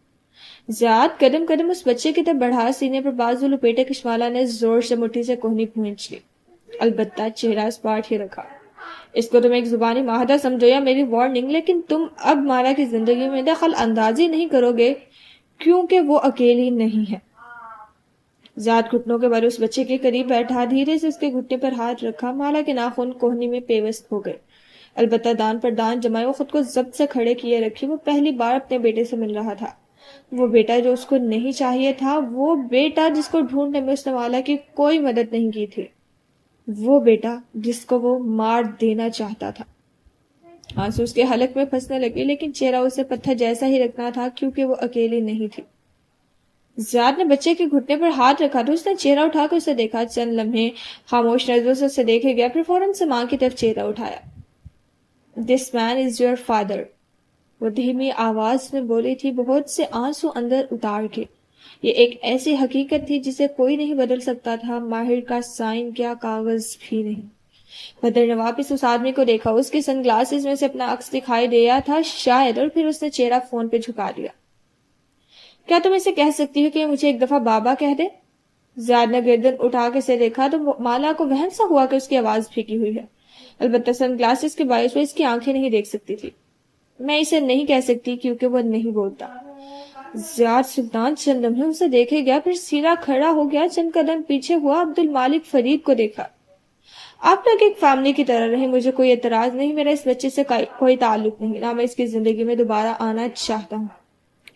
زیاد قدم قدم اس بچے کی طرف بڑھا، سینے پر بازو لپیٹے کشمالا نے زور سے مٹھی سے کوہنی پھینچ لی، البتہ چہرہ اسپاٹ ہی رکھا۔ اس کو تم ایک زبانی معاہدہ سمجھو یا میری وارننگ، لیکن تم اب مالا کی زندگی میں دخل اندازی نہیں کرو گے کیونکہ وہ اکیلی نہیں ہے۔ زیاد گھٹنوں کے بل اس بچے کے قریب بیٹھا، دھیرے سے اس کے گھٹنے پر ہاتھ رکھا۔ مالا کے ناخن کوہنی میں پیوست ہو گئے، البتہ دان پر دان جمائے وہ خود کو ضبط سے کھڑے کیے رکھی۔ وہ پہلی بار اپنے بیٹے سے مل رہا تھا، وہ بیٹا جو اس کو نہیں چاہیے تھا، وہ بیٹا جس کو ڈھونڈنے میں اس نے مالا کی کوئی مدد نہیں کی تھی، وہ بیٹا جس کو وہ مار دینا چاہتا تھا۔ آنسو اس کے حلق میں پھنسنے لگے، لیکن چہرہ اسے پتھر جیسا ہی رکھنا تھا کیونکہ وہ اکیلی نہیں تھی۔ زیاد نے بچے کے گھٹنے پر ہاتھ رکھا تو اس نے چہرہ اٹھا کر اسے دیکھا، چند لمحے خاموش نظروں سے اسے دیکھے گیا، پھر فوراً سے ماں کی طرف چہرہ اٹھایا۔ "This man is your father." وہ دھیمی آواز میں بولی تھی، بہت سے آنسو اندر اتار کے۔ یہ ایک ایسی حقیقت تھی جسے کوئی نہیں بدل سکتا تھا، ماہر کا سائن کیا کاغذ بھی نہیں۔ بدر نے واپس اس آدمی کو دیکھا، اس کے سن گلاسز میں سے اپنا عکس دکھائی دیا تھا شاید، اور پھر اس نے چہرہ فون پہ جھکا دیا۔ "کیا تم اسے کہہ سکتی ہو کہ مجھے ایک دفعہ بابا کہہ دے؟" زیاد نے گردن اٹھا کے اسے دیکھا تو مالا کو وہم سا ہوا کہ اس کی آواز پھیکی ہوئی ہے، البتہ سن گلاسز کے باعث وہ اس کی آنکھیں نہیں دیکھ سکتی تھی۔ "میں اسے نہیں کہہ سکتی کیونکہ وہ نہیں بولتا۔" زیاد سلطان چند لمحے اسے دیکھے گیا، پھر سیدھا کھڑا ہو گیا، چند قدم پیچھے ہوا، عبد المالک فرید کو دیکھا۔ "آپ لوگ ایک فیملی کی طرح رہیں، مجھے کوئی اعتراض نہیں، میرا اس بچے سے کوئی تعلق نہیں، نہ میں اس کی زندگی میں دوبارہ آنا چاہتا ہوں۔"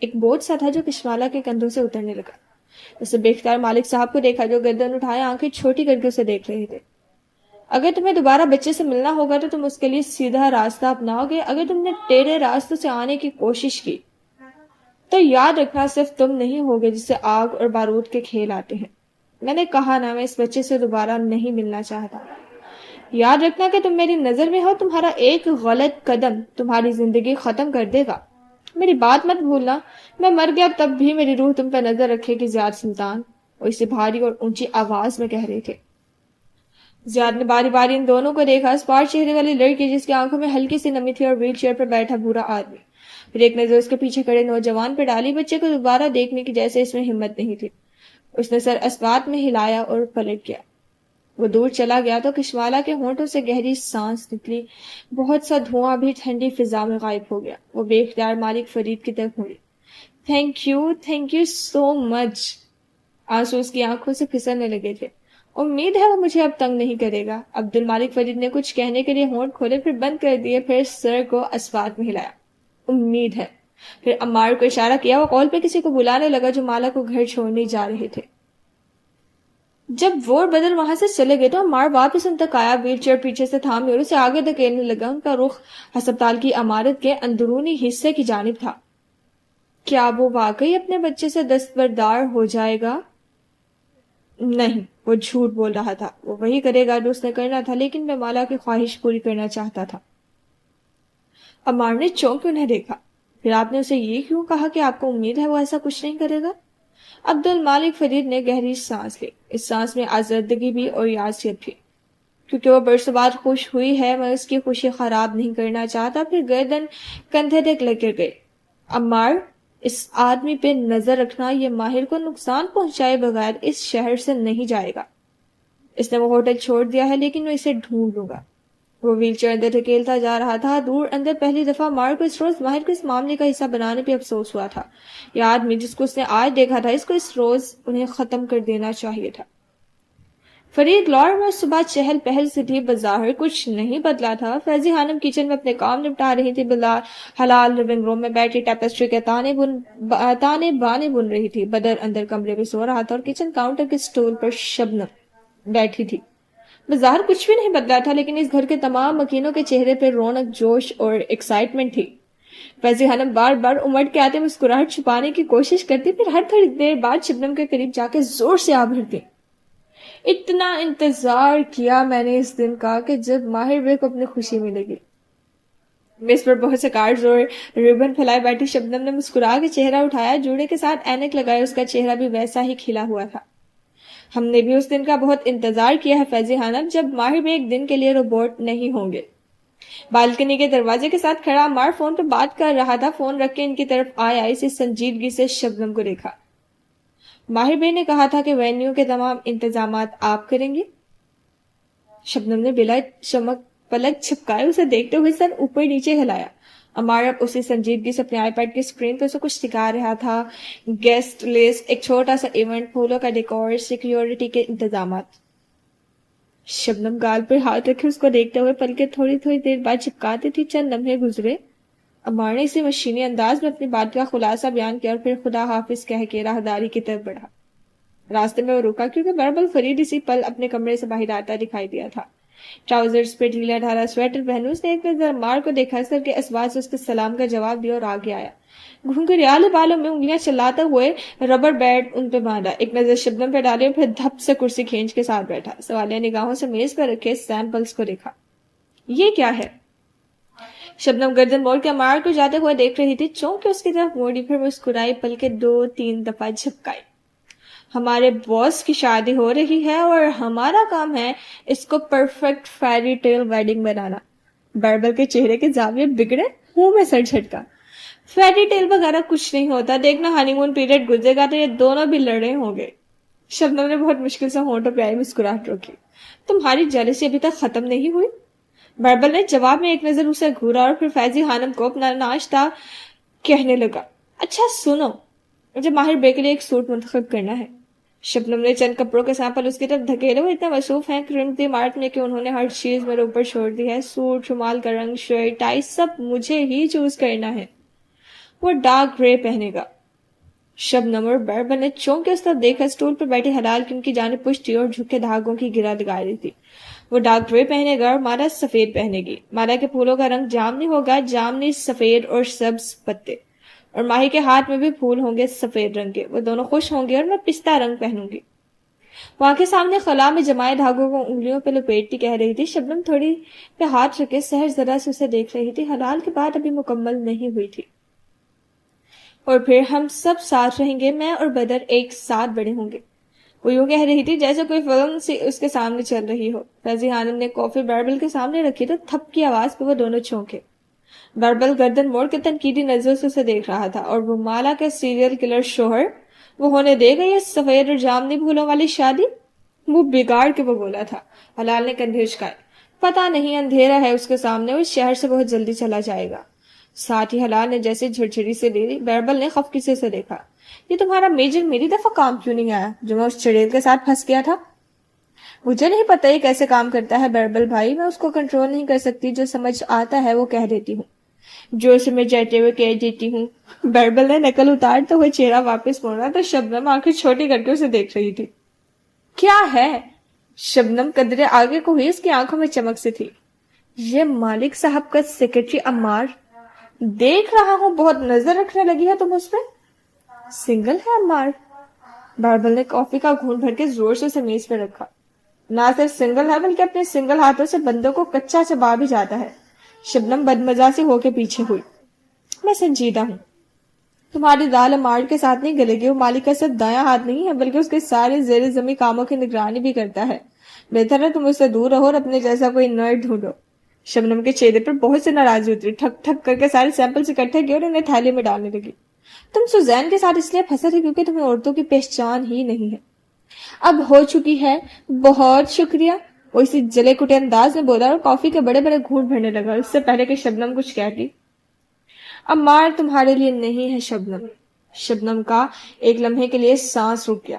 ایک بوجھ سا تھا جو کشمالا کے کندھوں سے اترنے لگا۔ اسے بے اختیار مالک صاحب کو دیکھا جو گردن اٹھائے آنکھیں چھوٹی کر کے اسے دیکھ رہے تھے۔ "اگر تمہیں دوبارہ بچے سے ملنا ہوگا تو تم اس کے لیے سیدھا راستہ اپناؤ گے، اگر تم نے ٹیڑھے راستوں سے آنے کی کوشش کی تو یاد رکھنا صرف تم نہیں ہوگے جسے آگ اور بارود کے کھیل آتے ہیں۔ میں نے کہا نا، میں اس بچے سے دوبارہ نہیں ملنا چاہتا۔ یاد رکھنا کہ تم میری نظر میں ہو، تمہارا ایک غلط قدم تمہاری زندگی ختم کر دے گا۔ میری بات مت بھولنا، میں مر گیا تب بھی میری روح تم پہ نظر رکھے گی زیاد سلطان، وہ اسے بھاری اور اونچی آواز میں کہہ رہے تھے۔ زیاد نے باری باری ان دونوں کو دیکھا، اسپاٹ چہرے والی لڑکی جس کی آنکھوں میں ہلکی سی نمی تھی، اور ویل چیئر پر بیٹھا بوڑھا آدمی، پھر ایک نظر اس کے پیچھے کھڑے نوجوان پہ ڈالی۔ بچے کو دوبارہ دیکھنے کی جیسے اس میں ہمت نہیں تھی، اس نے سر اسبات میں ہلایا اور پلٹ گیا۔ وہ دور چلا گیا تو کشمالا کے ہونٹوں سے گہری سانس نکلی، بہت سا دھواں بھی ٹھنڈی فضا میں غائب ہو گیا۔ وہ بے اختیار مالک فرید کی طرف مڑی۔ تھینک یو سو مچ۔ آنسو اس کی آنکھوں سے پھسلنے لگے تھے۔ امید ہے وہ مجھے اب تنگ نہیں کرے گا۔ عبد المالک فرید نے کچھ کہنے کے لیے ہونٹ کھولے، پھر بند کر دیے، پھر سر کو اسبات میں ہلایا۔ امید ہے۔ پھر عمار کو اشارہ کیا، وہ کال پہ کسی کو بلانے لگا جو مالا کو گھر چھوڑنے جا رہے تھے۔ جب وہ اور بدر وہاں سے چلے گئے تو عمار واپس ان تک آیا، ویل چیئر پیچھے سے تھامی اور اسے آگے دھکیلنے لگا۔ ان کا رخ ہسپتال کی عمارت کے اندرونی حصے کی جانب تھا۔ کیا وہ واقعی اپنے بچے سے دستبردار ہو جائے گا؟ نہیں، وہ جھوٹ بول رہا تھا، وہ وہی کرے گا جو اس نے کرنا تھا، لیکن میں مالا کی خواہش پوری کرنا چاہتا تھا۔ عمار نے چونک کے انہیں دیکھا۔ پھر آپ نے اسے یہ کیوں کہا کہ آپ کو امید ہے وہ ایسا کچھ نہیں کرے گا؟ عبد المالک فرید نے گہری سانس لی، اس سانس میں آزردگی بھی اور یاسیت بھی۔ کیونکہ وہ برسوں بعد خوش ہوئی ہے، میں اس کی خوشی خراب نہیں کرنا چاہتا۔ پھر گردن کندھے تک لگ کر گئی۔ عمار، اس آدمی پہ نظر رکھنا، یہ ماہر کو نقصان پہنچائے بغیر اس شہر سے نہیں جائے گا۔ اس نے وہ ہوٹل چھوڑ دیا ہے، لیکن میں اسے ڈھونڈ لوں گا۔ وہ ویل چیئر اندر دھکیلتا جا رہا تھا، دور اندر۔ پہلی دفعہ مار کو اس روز ماہر کو اس معاملے کا حصہ بنانے پہ افسوس ہوا تھا۔ یہ آدمی جس کو اس نے آج دیکھا تھا، اس کو اس روز انہیں ختم کر دینا چاہیے تھا۔ فرید لور میں صبح چہل پہل سے بھی بظاہر کچھ نہیں بدلا تھا. فیضی خانم کچن میں اپنے کام نپٹا رہی تھی. بلال حلال لیونگ روم میں بیٹھی ٹیپسٹری کے تانے بانے بن رہی تھی. بدر اندر کمرے میں سو رہا تھا اور کچن کاؤنٹر کے سٹول پر شبنم بیٹھی تھی. بظاہر کچھ بھی نہیں بدلا تھا، لیکن اس گھر کے تمام مکینوں کے چہرے پہ رونق، جوش اور ایکسائٹمنٹ تھی. فیضی خانم بار بار امٹ کے آتے مسکراہٹ چھپانے کی کوشش کرتی، پھر ہر تھوڑی دیر بعد شبنم کے قریب جا کے زور سے آ بھرتی. اتنا انتظار کیا میں نے اس دن کا کہ جب ماہر بے کو اپنی خوشی ملے گی. میز پر بہت سے کارڈز اور ریبن پھیلائے بیٹھی شبنم نے مسکرا کے چہرہ اٹھایا. جوڑے کے ساتھ اینک لگائے اس کا چہرہ بھی ویسا ہی کھلا ہوا تھا. ہم نے بھی اس دن کا بہت انتظار کیا ہے فیضی خانم، جب ماہر بے ایک دن کے لیے روبوٹ نہیں ہوں گے. بالکنی کے دروازے کے ساتھ کھڑا عمار فون پہ بات کر رہا تھا. فون رکھ کے ان کی طرف آیا، اسی سنجیدگی سے شبنم کو دیکھا. ماہر بے نے کہا تھا کہ وینیو کے تمام انتظامات آپ کریں گی. شبنم نے بلا چمک پلک چھپکائے اسے دیکھتے ہوئے سر اوپر نیچے ہلایا. عمار اب اسی سنجیدگی سے اپنے آئی پیڈ کی سکرین پہ اسے کچھ دکھا رہا تھا. گیسٹ لسٹ، ایک چھوٹا سا ایونٹ، پھولوں کا ڈیکور، سیکیورٹی کے انتظامات. شبنم گال پر ہاتھ رکھے اس کو دیکھتے ہوئے پلکیں تھوڑی تھوڑی دیر بعد چپکاتی تھی. چند لمحے گزرے. عمار نے اسے مشینی انداز میں اپنی بات کا خلاصہ بیان کیا اور پھر خدا حافظ کہہ کے راہداری کی طرف بڑھا. راستے میں وہ رکا کیونکہ بربل فرید اسی پل اپنے کمرے سے باہر آتا دکھائی دیا تھا. ٹراؤزرز پہ ڈھیلا ڈھالا سویٹر پہنے اس نے ایک نظر عمار کو دیکھا، سر کے اسباب سے اس کے سلام کا جواب دیا اور آگے آیا. گھنگریالے بالوں میں انگلیاں چلاتے ہوئے ربر بیٹ ان پہ باندھا. ایک نظر شبنم پہ ڈالی اور پھر دھپ سے کرسی کھینچ کے ساتھ بیٹھا. سوالیہ نگاہوں سے میز پر رکھے سیمپلز کو دیکھا. یہ کیا ہے؟ شبنم گردن موڑ کے عمار کو جاتے ہوئے دیکھ رہی تھی. چونکہ اس کی طرف موڑی، پھر مسکرائی، پلکیں 2-3 دفعہ جھپکائی. ہمارے باس کی شادی ہو رہی ہے اور ہمارا کام ہے اس کو پرفیکٹ فیری ٹیل ویڈنگ بنانا. بربل کے چہرے کے زاویے بگڑے، منہ میں سر جھٹکا. فیری ٹیل وغیرہ کچھ نہیں ہوتا، دیکھنا ہانی مون پیریڈ گزرے گا تو یہ دونوں بھی لڑے ہوں گے. شبنم نے بہت مشکل سے ہونٹوں پہ آئی مسکراہٹ روکی. تمہاری جیلسی ابھی تک ختم نہیں ہوئی؟ بربل نے جواب میں ایک نظر اسے گھورا اور پھر فیضی خانم کو اپنا ناشتہ کہنے لگا. اچھا سنو، مجھے ماہر بے کے لیے ایک سوٹ منتخب کرنا ہے. شبنم نے چند کپڑوں کے سیمپل اس کی طرف دھکیلے. وہ اتنے مصروف ہیں قیمتی عمارت میں کہ انہوں نے ہر چیز میرے اوپر چھوڑ دی ہے. سوٹ، شمال کا رنگ، شرٹ، ٹائی سب مجھے ہی چوز کرنا ہے. وہ ڈارک گرے پہنے گا. شبنم اور بربل نے چونکہ اس طرف دیکھا. سٹول پر بیٹھی حلال کی ان کی جانب پشتی اور جھکے دھاگوں کی گرا لگا رہی تھی. وہ ڈارک گرے پہنے گا اور مارا سفید پہنے گی. مارا کے پھولوں کا رنگ جامنی ہوگا، جامنی سفید اور سبز پتے، اور ماہی کے ہاتھ میں بھی پھول ہوں گے سفید رنگ کے. وہ دونوں خوش ہوں گے اور میں پستہ رنگ پہنوں گی. وہاں کے سامنے خلا میں جمائے دھاگوں کو انگلیوں پہ لپیٹتی کہہ رہی تھی. شبنم تھوڑی پہ ہاتھ رکھے سحر ذرا سے اسے دیکھ رہی تھی. حلال کی بات ابھی مکمل نہیں ہوئی تھی. اور پھر ہم سب ساتھ رہیں گے، میں اور بدر ایک ساتھ بڑے ہوں گے. وہ یوں کہہ رہی تھی جیسے کوئی فلم سی اس کے سامنے چل رہی ہو. فیضی خانم نے کافی بربل کے سامنے رکھی تو تھپ کی آواز پہ وہ دونوں چونکے. بربل گردن موڑ کے تنقیدی نظروں سے اسے دیکھ رہا تھا. اور وہ مالا کا سیریل کلر شوہر، وہ ہونے دے گا یہ سفید اور جامنی پھولوں والی شادی؟ وہ بگاڑ کے وہ بولا تھا. حلال نے کندھے اچکائے. پتا نہیں، اندھیرا ہے اس کے سامنے، وہ اس شہر سے بہت جلدی چلا جائے گا. ساتھ ہی حلال نے جیسے جھڑجھڑی سے لے لی. بربل نے خفقی سے دیکھا. یہ تمہارا میجر میری دفعہ کام کیوں نہیں آیا جو میں اس چڑیل کے ساتھ پھنس گیا تھا؟ مجھے نہیں پتا یہ کیسے کام کرتا ہے بربل بھائی، میں اس کو کنٹرول نہیں کر سکتی. جو سمجھ آتا ہے وہ کہہ دیتی ہوں، جو سمجھ جاتے ہوئے کہہ دیتی ہوں. بربل نے نقل اتارتے ہوئے چہرہ واپس موڑا تو شبنم آنکھیں چھوٹی کر کے اسے دیکھ رہی تھی. کیا ہے؟ شبنم قدرے آگے کو ہوئی. اس کی آنکھوں میں چمک سے تھی. یہ مالک صاحب کا سیکرٹری عمار. دیکھ رہا ہوں بہت نظر رکھنے لگی ہے تم اس پہ. سنگل ہے عمار؟ بربل نے کافی کا گھونٹ بھر کے زور سے اسے میز پہ رکھا. نہ صرف سنگل ہے بلکہ اپنے سنگل ہاتھوں سے بندوں کو کچا چبا بھی جاتا ہے. شبنم بدمزہ سے ہو کے پیچھے ہوئی. میں سنجیدہ ہوں. تمہاری دال عمار کے ساتھ نہیں گلے گی. وہ مالک کا صرف دایاں ہاتھ نہیں ہے بلکہ اس کے سارے زیر زمین کاموں کی نگرانی بھی کرتا ہے. بہتر ہے تم اس سے دور رہو اور اپنے جیسا کوئی نرد ڈھونڈو. شبنم کے چہرے پر بہت سے ناراضی اتری. ٹھک ٹھک کر کے سارے سیمپلز اکٹھے کیے اور انہیں تھیلی میں ڈالنے لگی. تم سوزین کے ساتھ اس لیے پھنسے تھے کیونکہ تمہیں عورتوں کی پہچان ہی نہیں ہے. اب ہو چکی ہے، بہت شکریہ. وہ اسی جلے کٹے انداز میں بولا اور کافی کے بڑے بڑے گھونٹ بھرنے لگا اس سے پہلے کہ شبنم کچھ کہتی. عمار تمہارے لیے نہیں ہے شبنم. شبنم کا ایک لمحے کے لیے سانس رک گیا.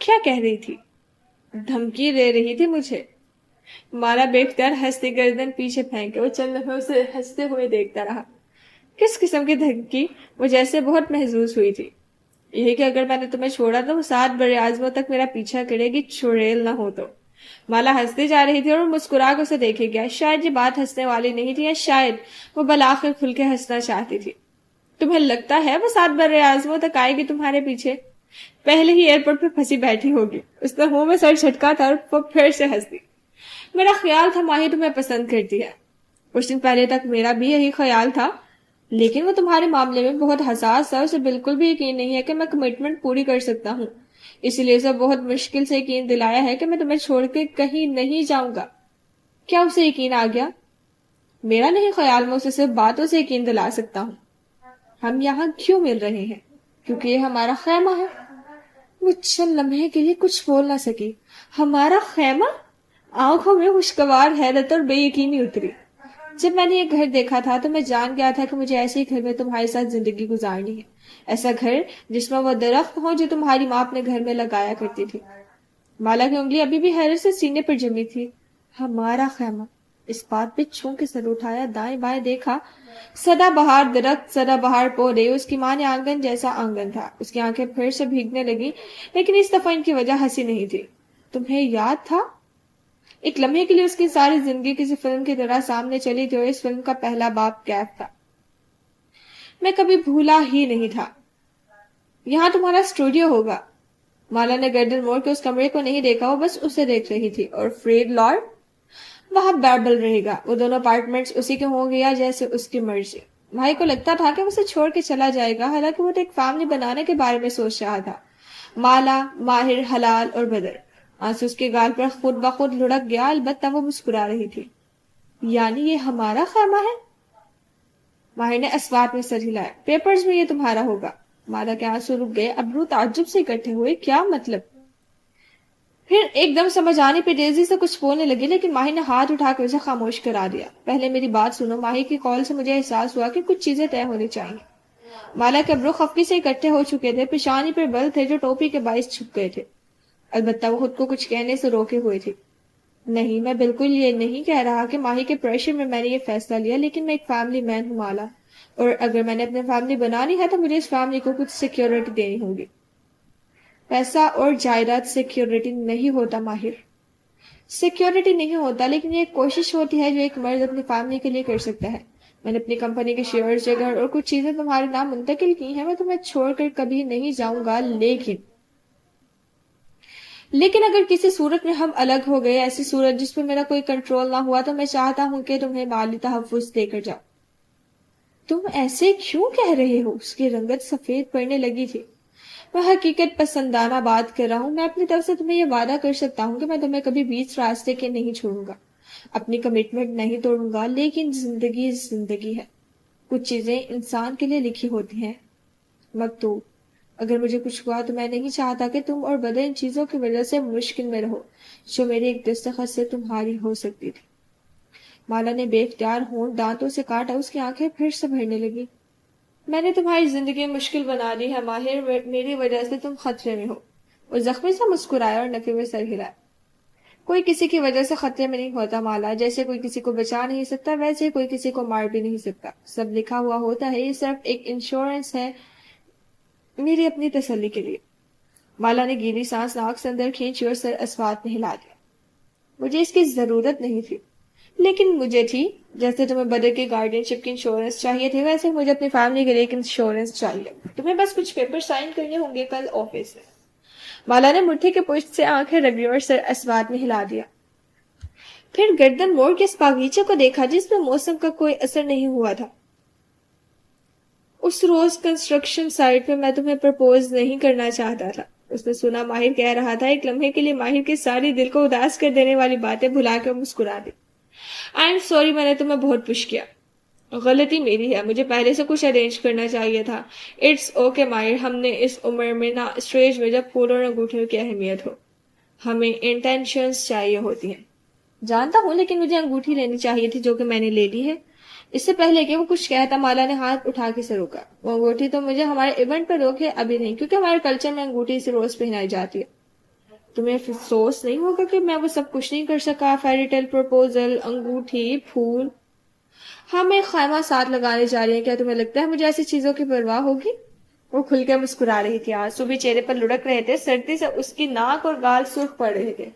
کیا کہہ رہی تھی؟ دھمکی دے رہی تھی مجھے؟ مالا بے اختیار ہنستی گردن پیچھے پھینکے وہ چند لمحے اسے ہنستے ہوئے دیکھتا رہا. کس قسم کی دھمکی؟ وہ جیسے بہت محظوظ ہوئی تھی. یہی کہ اگر میں نے تمہیں چھوڑا تو وہ 7 بڑے اعظموں تک میرا پیچھا کرے گی، چڑیل نہ ہو تو. مالا ہنستی جا رہی تھی اور مسکرا کے اسے دیکھے گیا. شاید یہ بات ہنسنے والی نہیں تھی، یا شاید وہ بالآخر کھل کے ہنسنا چاہتی تھی. تمہیں لگتا ہے وہ 7 بڑے اعظموں تک آئے گی تمہارے پیچھے؟ پہلے ہی ایئرپورٹ پہ پھنسی بیٹھی ہوگی. اس نے منہ میں سر چھٹکا تھا اور وہ پھر سے ہنسی. میرا خیال تھا ماہی تمہیں پسند کرتی ہے. کچھ دن پہلے تک میرا بھی یہی خیال تھا، لیکن وہ تمہارے معاملے میں بہت حساس ہے. اسے بالکل بھی یقین نہیں ہے کہ میں کمٹمنٹ پوری کر سکتا ہوں. اسی لیے اسے بہت مشکل سے یقین دلایا ہے کہ میں تمہیں چھوڑ کے کہیں نہیں جاؤں گا. کیا اسے یقین آ گیا؟ میرا نہیں خیال، میں اسے صرف باتوں سے یقین دلا سکتا ہوں. ہم یہاں کیوں مل رہے ہیں؟ کیونکہ یہ ہمارا خیمہ ہے. وہ چند لمحے کے لیے کچھ بول نہ سکی. ہمارا خیمہ؟ آنکھوں میں خوشگوار حیرت اور بے یقینی اتری. جب میں نے یہ گھر دیکھا تھا تو میں جان گیا تھا کہ مجھے ایسے ہی گھر میں تمہارے ساتھ زندگی گزارنی ہے. ایسا گھر جس میں وہ درخت ہوں جو تمہاری ماں اپنے گھر میں لگایا کرتی تھی. مالا کی انگلی ابھی بھی حیرت سے سینے پر جمی تھی. ہمارا خیمہ. اس بات پہ چھو کے سر اٹھایا، دائیں بائیں دیکھا. سدا بہار درخت، سدا بہار پودے. اس کی ماں نے آنگن جیسا آنگن تھا. اس کی آنکھیں پھر سے بھیگنے لگی، لیکن اس دفعہ ان کی وجہ ہنسی نہیں تھی. تمہیں یاد تھا؟ ایک لمحے کے لیے اس کی ساری زندگی کسی فلم کی طرح سامنے چلی تھی، اور اس فلم کا پہلا باب کیف تھا. میں کبھی بھولا ہی نہیں تھا. یہاں تمہارا اسٹوڈیو ہوگا. مالا نے گردن موڑ کے اس کمرے کو نہیں دیکھا، وہ بس اسے دیکھ رہی تھی. اور فریڈ لارڈ؟ وہاں بیبل رہے گا. وہ دونوں اپارٹمنٹس اسی کے ہوں گے یا جیسے اس کی مرضی. بھائی کو لگتا تھا کہ وہ اسے چھوڑ کے چلا جائے گا، حالانکہ وہ ایک فیملی بنانے کے بارے میں سوچ رہا تھا. مالا، ماہر، حلال اور بدر. آنسو اس کے گال پر خود بخود لڑک گیا، البتہ وہ مسکرا رہی تھی. یعنی یہ ہمارا خیمہ ہے؟ ماہر نے اسوات میں سر ہلایا. پیپرز میں یہ تمہارا ہوگا. مالا کے آنسو رک گئے. ابرو تعجب سے اکٹھے ہوئے. کیا مطلب؟ پھر ایک دم سمجھ آنے پہ تیزی سے کچھ بولنے لگے، لیکن ماہی نے ہاتھ اٹھا کر اسے خاموش کرا دیا. پہلے میری بات سنو. ماہی کی کال سے مجھے احساس ہوا کہ کچھ چیزیں طے ہونی چاہیے. مالا کے ابرو خفگی سے اکٹھے ہو چکے تھے. پیشانی پر بل تھے جو ٹوپی کے باعث چھپ گئے تھے. البتہ وہ خود کو کچھ کہنے سے روکے ہوئے تھی. نہیں، میں بالکل یہ نہیں کہہ رہا کہ ماہی کے پریشر میں نے یہ فیصلہ لیا، لیکن میں ایک فیملی مین ہوں مالا، اور اگر میں نے اپنی فیملی بنانی ہے تو مجھے اس فیملی کو کچھ سیکیورٹی دینی ہوگی. پیسہ اور جائیداد سیکیورٹی نہیں ہوتا ماہر. سیکیورٹی نہیں ہوتا، لیکن یہ ایک کوشش ہوتی ہے جو ایک مرد اپنی فیملی کے لیے کر سکتا ہے. میں نے اپنی کمپنی کے شیئر، جگہ اور کچھ چیزیں تمہارے نام منتقل کی ہیں. میں تمہیں چھوڑ کر کبھی نہیں جاؤں گا، لیکن اگر کسی صورت میں ہم الگ ہو گئے، ایسی صورت جس پر میرا کوئی کنٹرول نہ ہوا، تو میں چاہتا ہوں کہ تمہیں مالی تحفظ دے کر جاؤ. تم ایسے کیوں کہہ رہے ہو؟ اس کی رنگت سفید پڑنے لگی تھی. میں حقیقت پسندانہ بات کر رہا ہوں. میں اپنی طرف سے تمہیں یہ وعدہ کر سکتا ہوں کہ میں تمہیں کبھی بیچ راستے کے نہیں چھوڑوں گا، اپنی کمٹمنٹ نہیں توڑوں گا. لیکن زندگی زندگی ہے. کچھ چیزیں انسان کے لیے لکھی ہوتی ہیں. مکتوب. اگر مجھے کچھ ہوا تو میں نہیں چاہتا کہ تم اور بدر ان چیزوں کی وجہ سے مشکل میں رہو جو میری ایک دستخط سے تمہاری ہو سکتی تھی. مالا نے بے اختیار ہونٹ دانتوں سے کاٹا. اس کی آنکھیں پھر سے بھرنے لگی. میں نے تمہاری زندگی مشکل بنا دی ہے ماہر. میری وجہ سے تم خطرے میں ہو. وہ زخمی سا مسکرایا اور نفی میں سر ہلایا. کوئی کسی کی وجہ سے خطرے میں نہیں ہوتا مالا. جیسے کوئی کسی کو بچا نہیں سکتا، ویسے کوئی کسی کو مار بھی نہیں سکتا. سب لکھا ہوا ہوتا ہے. یہ صرف ایک انشورنس ہے میری اپنی تسلی کے لیے. مالا نے گیلی سانس ناک سے اندر کھینچی اور سر اسوات میں ہلا دیا. مجھے اس کی ضرورت نہیں تھی، لیکن مجھے تھی. جیسے تمہیں بدر کی گارڈین شپ کی انشورنس چاہیے تھی، ویسے مجھے اپنی فیملی کے لیے ایک انشورنس چاہیے. تمہیں بس کچھ پیپر سائن کرنے ہوں گے کل آفس میں. مالا نے مٹھی کے پشت سے آنکھیں رگڑی اور سر اسوات میں ہلا دیا. پھر گردن موڑ کے اس باغیچے کو دیکھا جس میں موسم کا کوئی اثر نہیں ہوا تھا. اس روز کنسٹرکشن سائٹ پہ میں تمہیں پرپوز نہیں کرنا چاہتا تھا. اس نے سنا ماہر کہہ رہا تھا. ایک لمحے کے لیے ماہر کی ساری دل کو اداس کر دینے والی باتیں بھلا کے مسکرا دی. آئی ایم سوری، میں نے تمہیں بہت پش کیا. غلطی میری ہے. مجھے پہلے سے کچھ ارینج کرنا چاہیے تھا. اٹس اوکے ماہر. ہم نے اس عمر میں نہ اسٹیج میں جب پھول اور انگوٹھیوں کی اہمیت ہو، ہمیں انٹینشنز چاہیے ہوتی ہیں. جانتا ہوں، لیکن مجھے انگوٹھی لینی چاہیے تھی جو کہ میں نے لے لی ہے. اس سے پہلے کہ وہ کچھ کہتا مالا نے ہاتھ اٹھا کے سے روکا. وہ انگوٹھی تو مجھے ہمارے ایونٹ پہ روکے ابھی نہیں، کیونکہ ہمارے کلچر میں انگوٹھی سے روز پہنائی جاتی ہے. تمہیں افسوس نہیں ہوگا کہ میں وہ سب کچھ نہیں کر سکا؟ فیری ٹیل پروپوزل، انگوٹھی، پھول. ہاں میں خیمہ ساتھ لگانے جا رہی ہیں، کیا تمہیں لگتا ہے مجھے ایسی چیزوں کی پرواہ ہوگی؟ وہ کھل کے مسکرا رہی تھی، آنسو بھی چہرے پر لڑک رہے تھے، سردی سے اس کی ناک اور گال سرخ پڑ رہے تھے.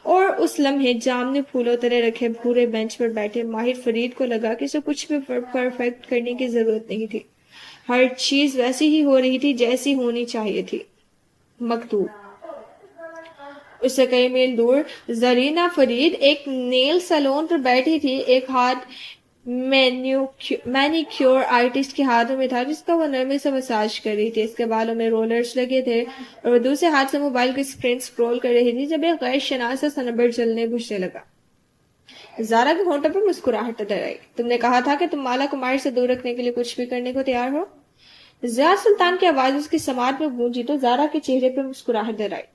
اور اس لمحے جام نے پھولوں طرح رکھے بھورے بینچ پر بیٹھے ماہر فرید کو لگا کہ اسے کچھ بھی پرفیکٹ کرنے کی ضرورت نہیں تھی. ہر چیز ویسی ہی ہو رہی تھی جیسی ہونی چاہیے تھی. مکتوب. اس سے کئی میل دور زرینہ فرید ایک نیل سیلون پر بیٹھی تھی. ایک ہاتھ مینیکیور آرٹسٹ کے ہاتھوں میں تھا جس کا وہ نرمی سے مساج کر رہی تھی. اس کے بالوں میں رولرز لگے تھے اور وہ دوسرے ہاتھ سے موبائل کی اسکرین سکرول کر رہی تھی جب ایک غیر شناسا سا نمبر چلنے بجھنے لگا. زارا کے ہونٹوں پر مسکراہٹ ادھر آئی. تم نے کہا تھا کہ تم مالا کماری سے دور رکھنے کے لیے کچھ بھی کرنے کو تیار ہو. ضیاء سلطان کی آواز اس کی سماعت میں گونجی تو زارا کے چہرے پر مسکراہٹ ادھر آئی.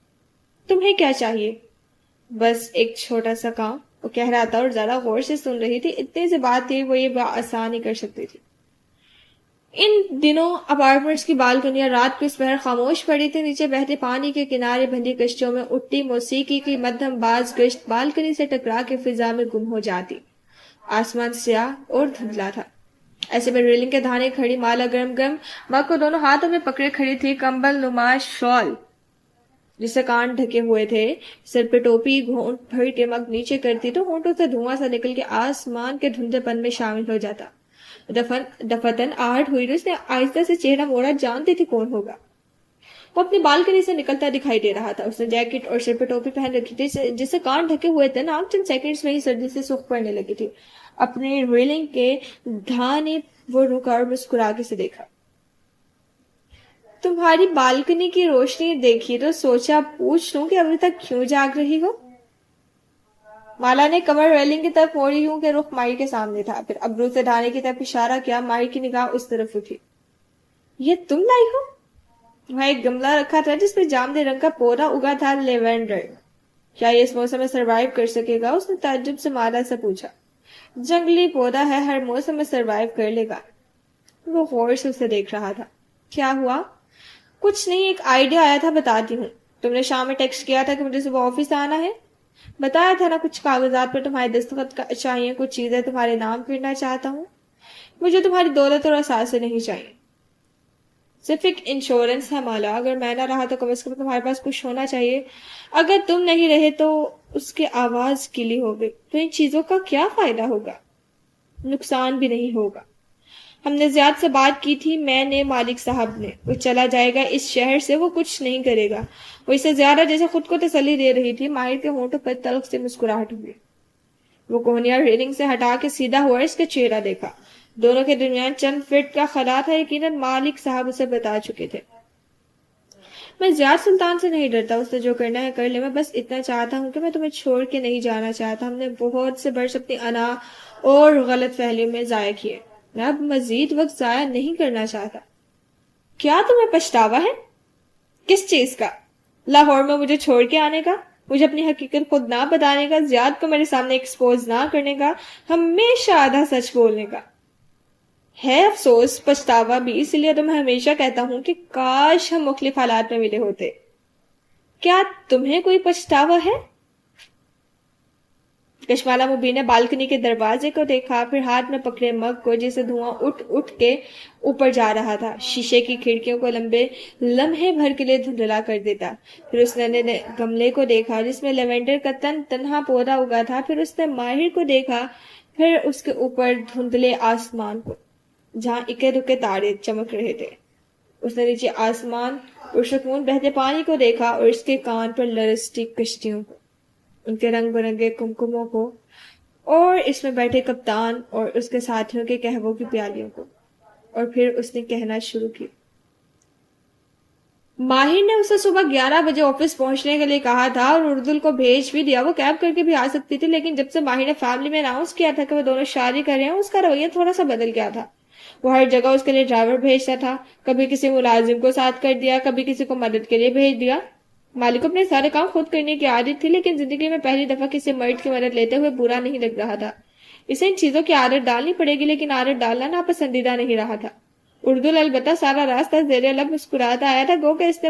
تمہیں کیا چاہیے؟ بس ایک چھوٹا سا کام، وہ کہہ رہا تھا اور زیادہ غور سے سن رہی تھی. اتنی سی بات تھی وہ یہ آسان ہی کر سکتی تھی. ان دنوں اپارٹمنٹس کی بالکنیاں رات کو اس پہر خاموش پڑی تھی. نیچے بہتے پانی کے کنارے بندھی کشتیوں میں اٹھتی موسیقی کی مدھم باز گشت بالکنی سے ٹکرا کے فضا میں گم ہو جاتی. آسمان سیاہ اور دھندلا تھا. ایسے میں ریلنگ کے دھانے کھڑی مالا گرم گرم مگ کو دونوں ہاتھوں میں پکڑے کھڑی تھی. کمبل نما شال جسے کان ڈھکے ہوئے تھے، سر پہ ٹوپی، گھونٹ بھر کے مگ نیچے کرتی تو ہونٹوں سے دھواں سا نکل کے آسمان کے دھندلے پن میں شامل ہو جاتا. دفتن آہٹ ہوئی تو اس نے آہستہ سے چہرہ موڑا. جانتی تھی کون ہوگا. وہ اپنی بالکنی سے نکلتا دکھائی دے رہا تھا. اس نے جیکٹ اور سر پہ ٹوپی پہن رکھی تھی جسے کان ڈھکے ہوئے تھے. ناک چند سیکنڈز میں ہی سردی سے سوکھ پڑنے لگی تھی. اپنی ریلنگ کے دھانے وہ رکا اور مسکرا کے سے دیکھا. تمہاری بالکنی کی روشنی دیکھی تو سوچا پوچھ لوں کہ ابھی تک کیوں جاگ رہی ہو. مالا نے کمر ریلنگ کی طرف موڑی ہوں کہ رخ ماہی کے سامنے تھا. پھر ابرو سے دھانے کی طرف اشارہ کیا. ماہی کی نگاہ اس طرف اٹھی. یہ تم لائی ہو؟ وہاں ایک گملہ رکھا تھا جس پہ جامنی رنگ کا پودا اگا تھا. لیوینڈر. کیا یہ اس موسم میں سروائیو کر سکے گا؟ اس نے تعجب سے مالا سے پوچھا. جنگلی پودا ہے، ہر موسم میں سروائیو کر لے گا. وہ غور سے اسے دیکھ رہا تھا. کیا ہوا؟ کچھ نہیں، ایک آئیڈیا آیا تھا، بتاتی ہوں. تم نے شام میں ٹیکسٹ کیا تھا کہ مجھے صبح آفس آنا ہے. بتایا تھا نا، کچھ کاغذات پر تمہارے دستخط چاہیے، کچھ چیزیں تمہارے نام کرنا چاہتا ہوں. مجھے تمہاری دولت اور اثاثے نہیں چاہیے، صرف ایک انشورنس ہے مالا. اگر میں نہ رہا تو کم از کم تمہارے پاس کچھ ہونا چاہیے. اگر تم نہیں رہے تو اس کی آواز گلی ہو گئی. تو ان چیزوں کا کیا فائدہ ہوگا؟ نقصان بھی نہیں ہوگا. ہم نے زیاد سے بات کی تھی، میں نے، مالک صاحب نے. وہ چلا جائے گا اس شہر سے، وہ کچھ نہیں کرے گا. وہ اسے زیادہ جیسے خود کو تسلی دے رہی تھی. ماہر کے ہونٹوں پر تلخ سے مسکراہٹ ہوئی. وہ کوہنیاں ریلنگ سے ہٹا کے سیدھا ہوا اس کا چہرہ دیکھا. دونوں کے درمیان چند فٹ کا خلا تھا. یقیناً مالک صاحب اسے بتا چکے تھے. میں زیاد سلطان سے نہیں ڈرتا، اس نے جو کرنا ہے کر لے. میں بس اتنا چاہتا ہوں کہ میں تمہیں چھوڑ کے نہیں جانا چاہتا. ہم نے بہت سے برس اپنی انا اور غلط فہمیوں میں ضائع کیے. میں اب مزید وقت ضائع نہیں کرنا چاہتا. کیا تمہیں پچھتاوا ہے؟ کس چیز کا؟ لاہور میں مجھے چھوڑ کے آنے کا، مجھے اپنی حقیقت خود نہ بتانے کا، زیاد کو میرے سامنے ایکسپوز نہ کرنے کا، ہمیشہ آدھا سچ بولنے کا. ہے افسوس، پچھتاوا بھی. اسی لیے تو میں ہمیشہ کہتا ہوں کہ کاش ہم مختلف حالات میں ملے ہوتے. کیا تمہیں کوئی پچھتاوا ہے؟ کشمالہ مبین نے بالکنی کے دروازے کو دیکھا، پھر ہاتھ میں پکڑے مگ کو جسے دھواں اٹھ اٹھ کے اوپر جا رہا تھا. شیشے کی کھڑکیوں کو لمبے لمحے بھر کے لیے دھندلا کر دیتا. پھر اس نے گملے کو دیکھا جس میں لیوینڈر کا تنہا پودا اگا تھا. پھر اس نے ماہر کو دیکھا، پھر اس کے اوپر دھندلے آسمان کو جہاں اکے دکے تارے چمک رہے تھے. اس نے نیچے آسمان اور سکون بہتے پانی کو دیکھا اور اس کے کان پر لرزتی کشتیوں کو، ان کے رنگ برنگے کمکموں کو، اور اس میں بیٹھے کپتان اور اس کے ساتھیوں کے قہووں کی پیالیوں کو. اور پھر اس نے کہنا شروع کی. ماہر نے اسے صبح 11 بجے آفس پہنچنے کے لیے کہا تھا اور اردل کو بھیج بھی دیا. وہ کیب کر کے بھی آ سکتی تھی، لیکن جب سے ماہر نے فیملی میں اناؤنس کیا تھا کہ وہ دونوں شادی کر رہے ہیں، اس کا رویہ تھوڑا سا بدل گیا تھا. وہ ہر جگہ اس کے لیے ڈرائیور بھیجتا تھا. کبھی کسی ملازم کو ساتھ کر دیا، کبھی کسی کو مدد کے لیے بھیج دیا. مالک کو اپنے سارے کام خود کرنے کی عادت تھی، لیکن زندگی میں پہلی دفعہ کسی مرد کی مدد لیتے ہوئے برا نہیں لگ رہا تھا. اسے ان چیزوں کی عادت ڈالنی پڑے گی، لیکن عادت ڈالنا ناپسندیدہ نہیں رہا تھا. اردو البتہ سارا راستہ زیر لب مسکراتا آیا تھا، گو کہ اس نے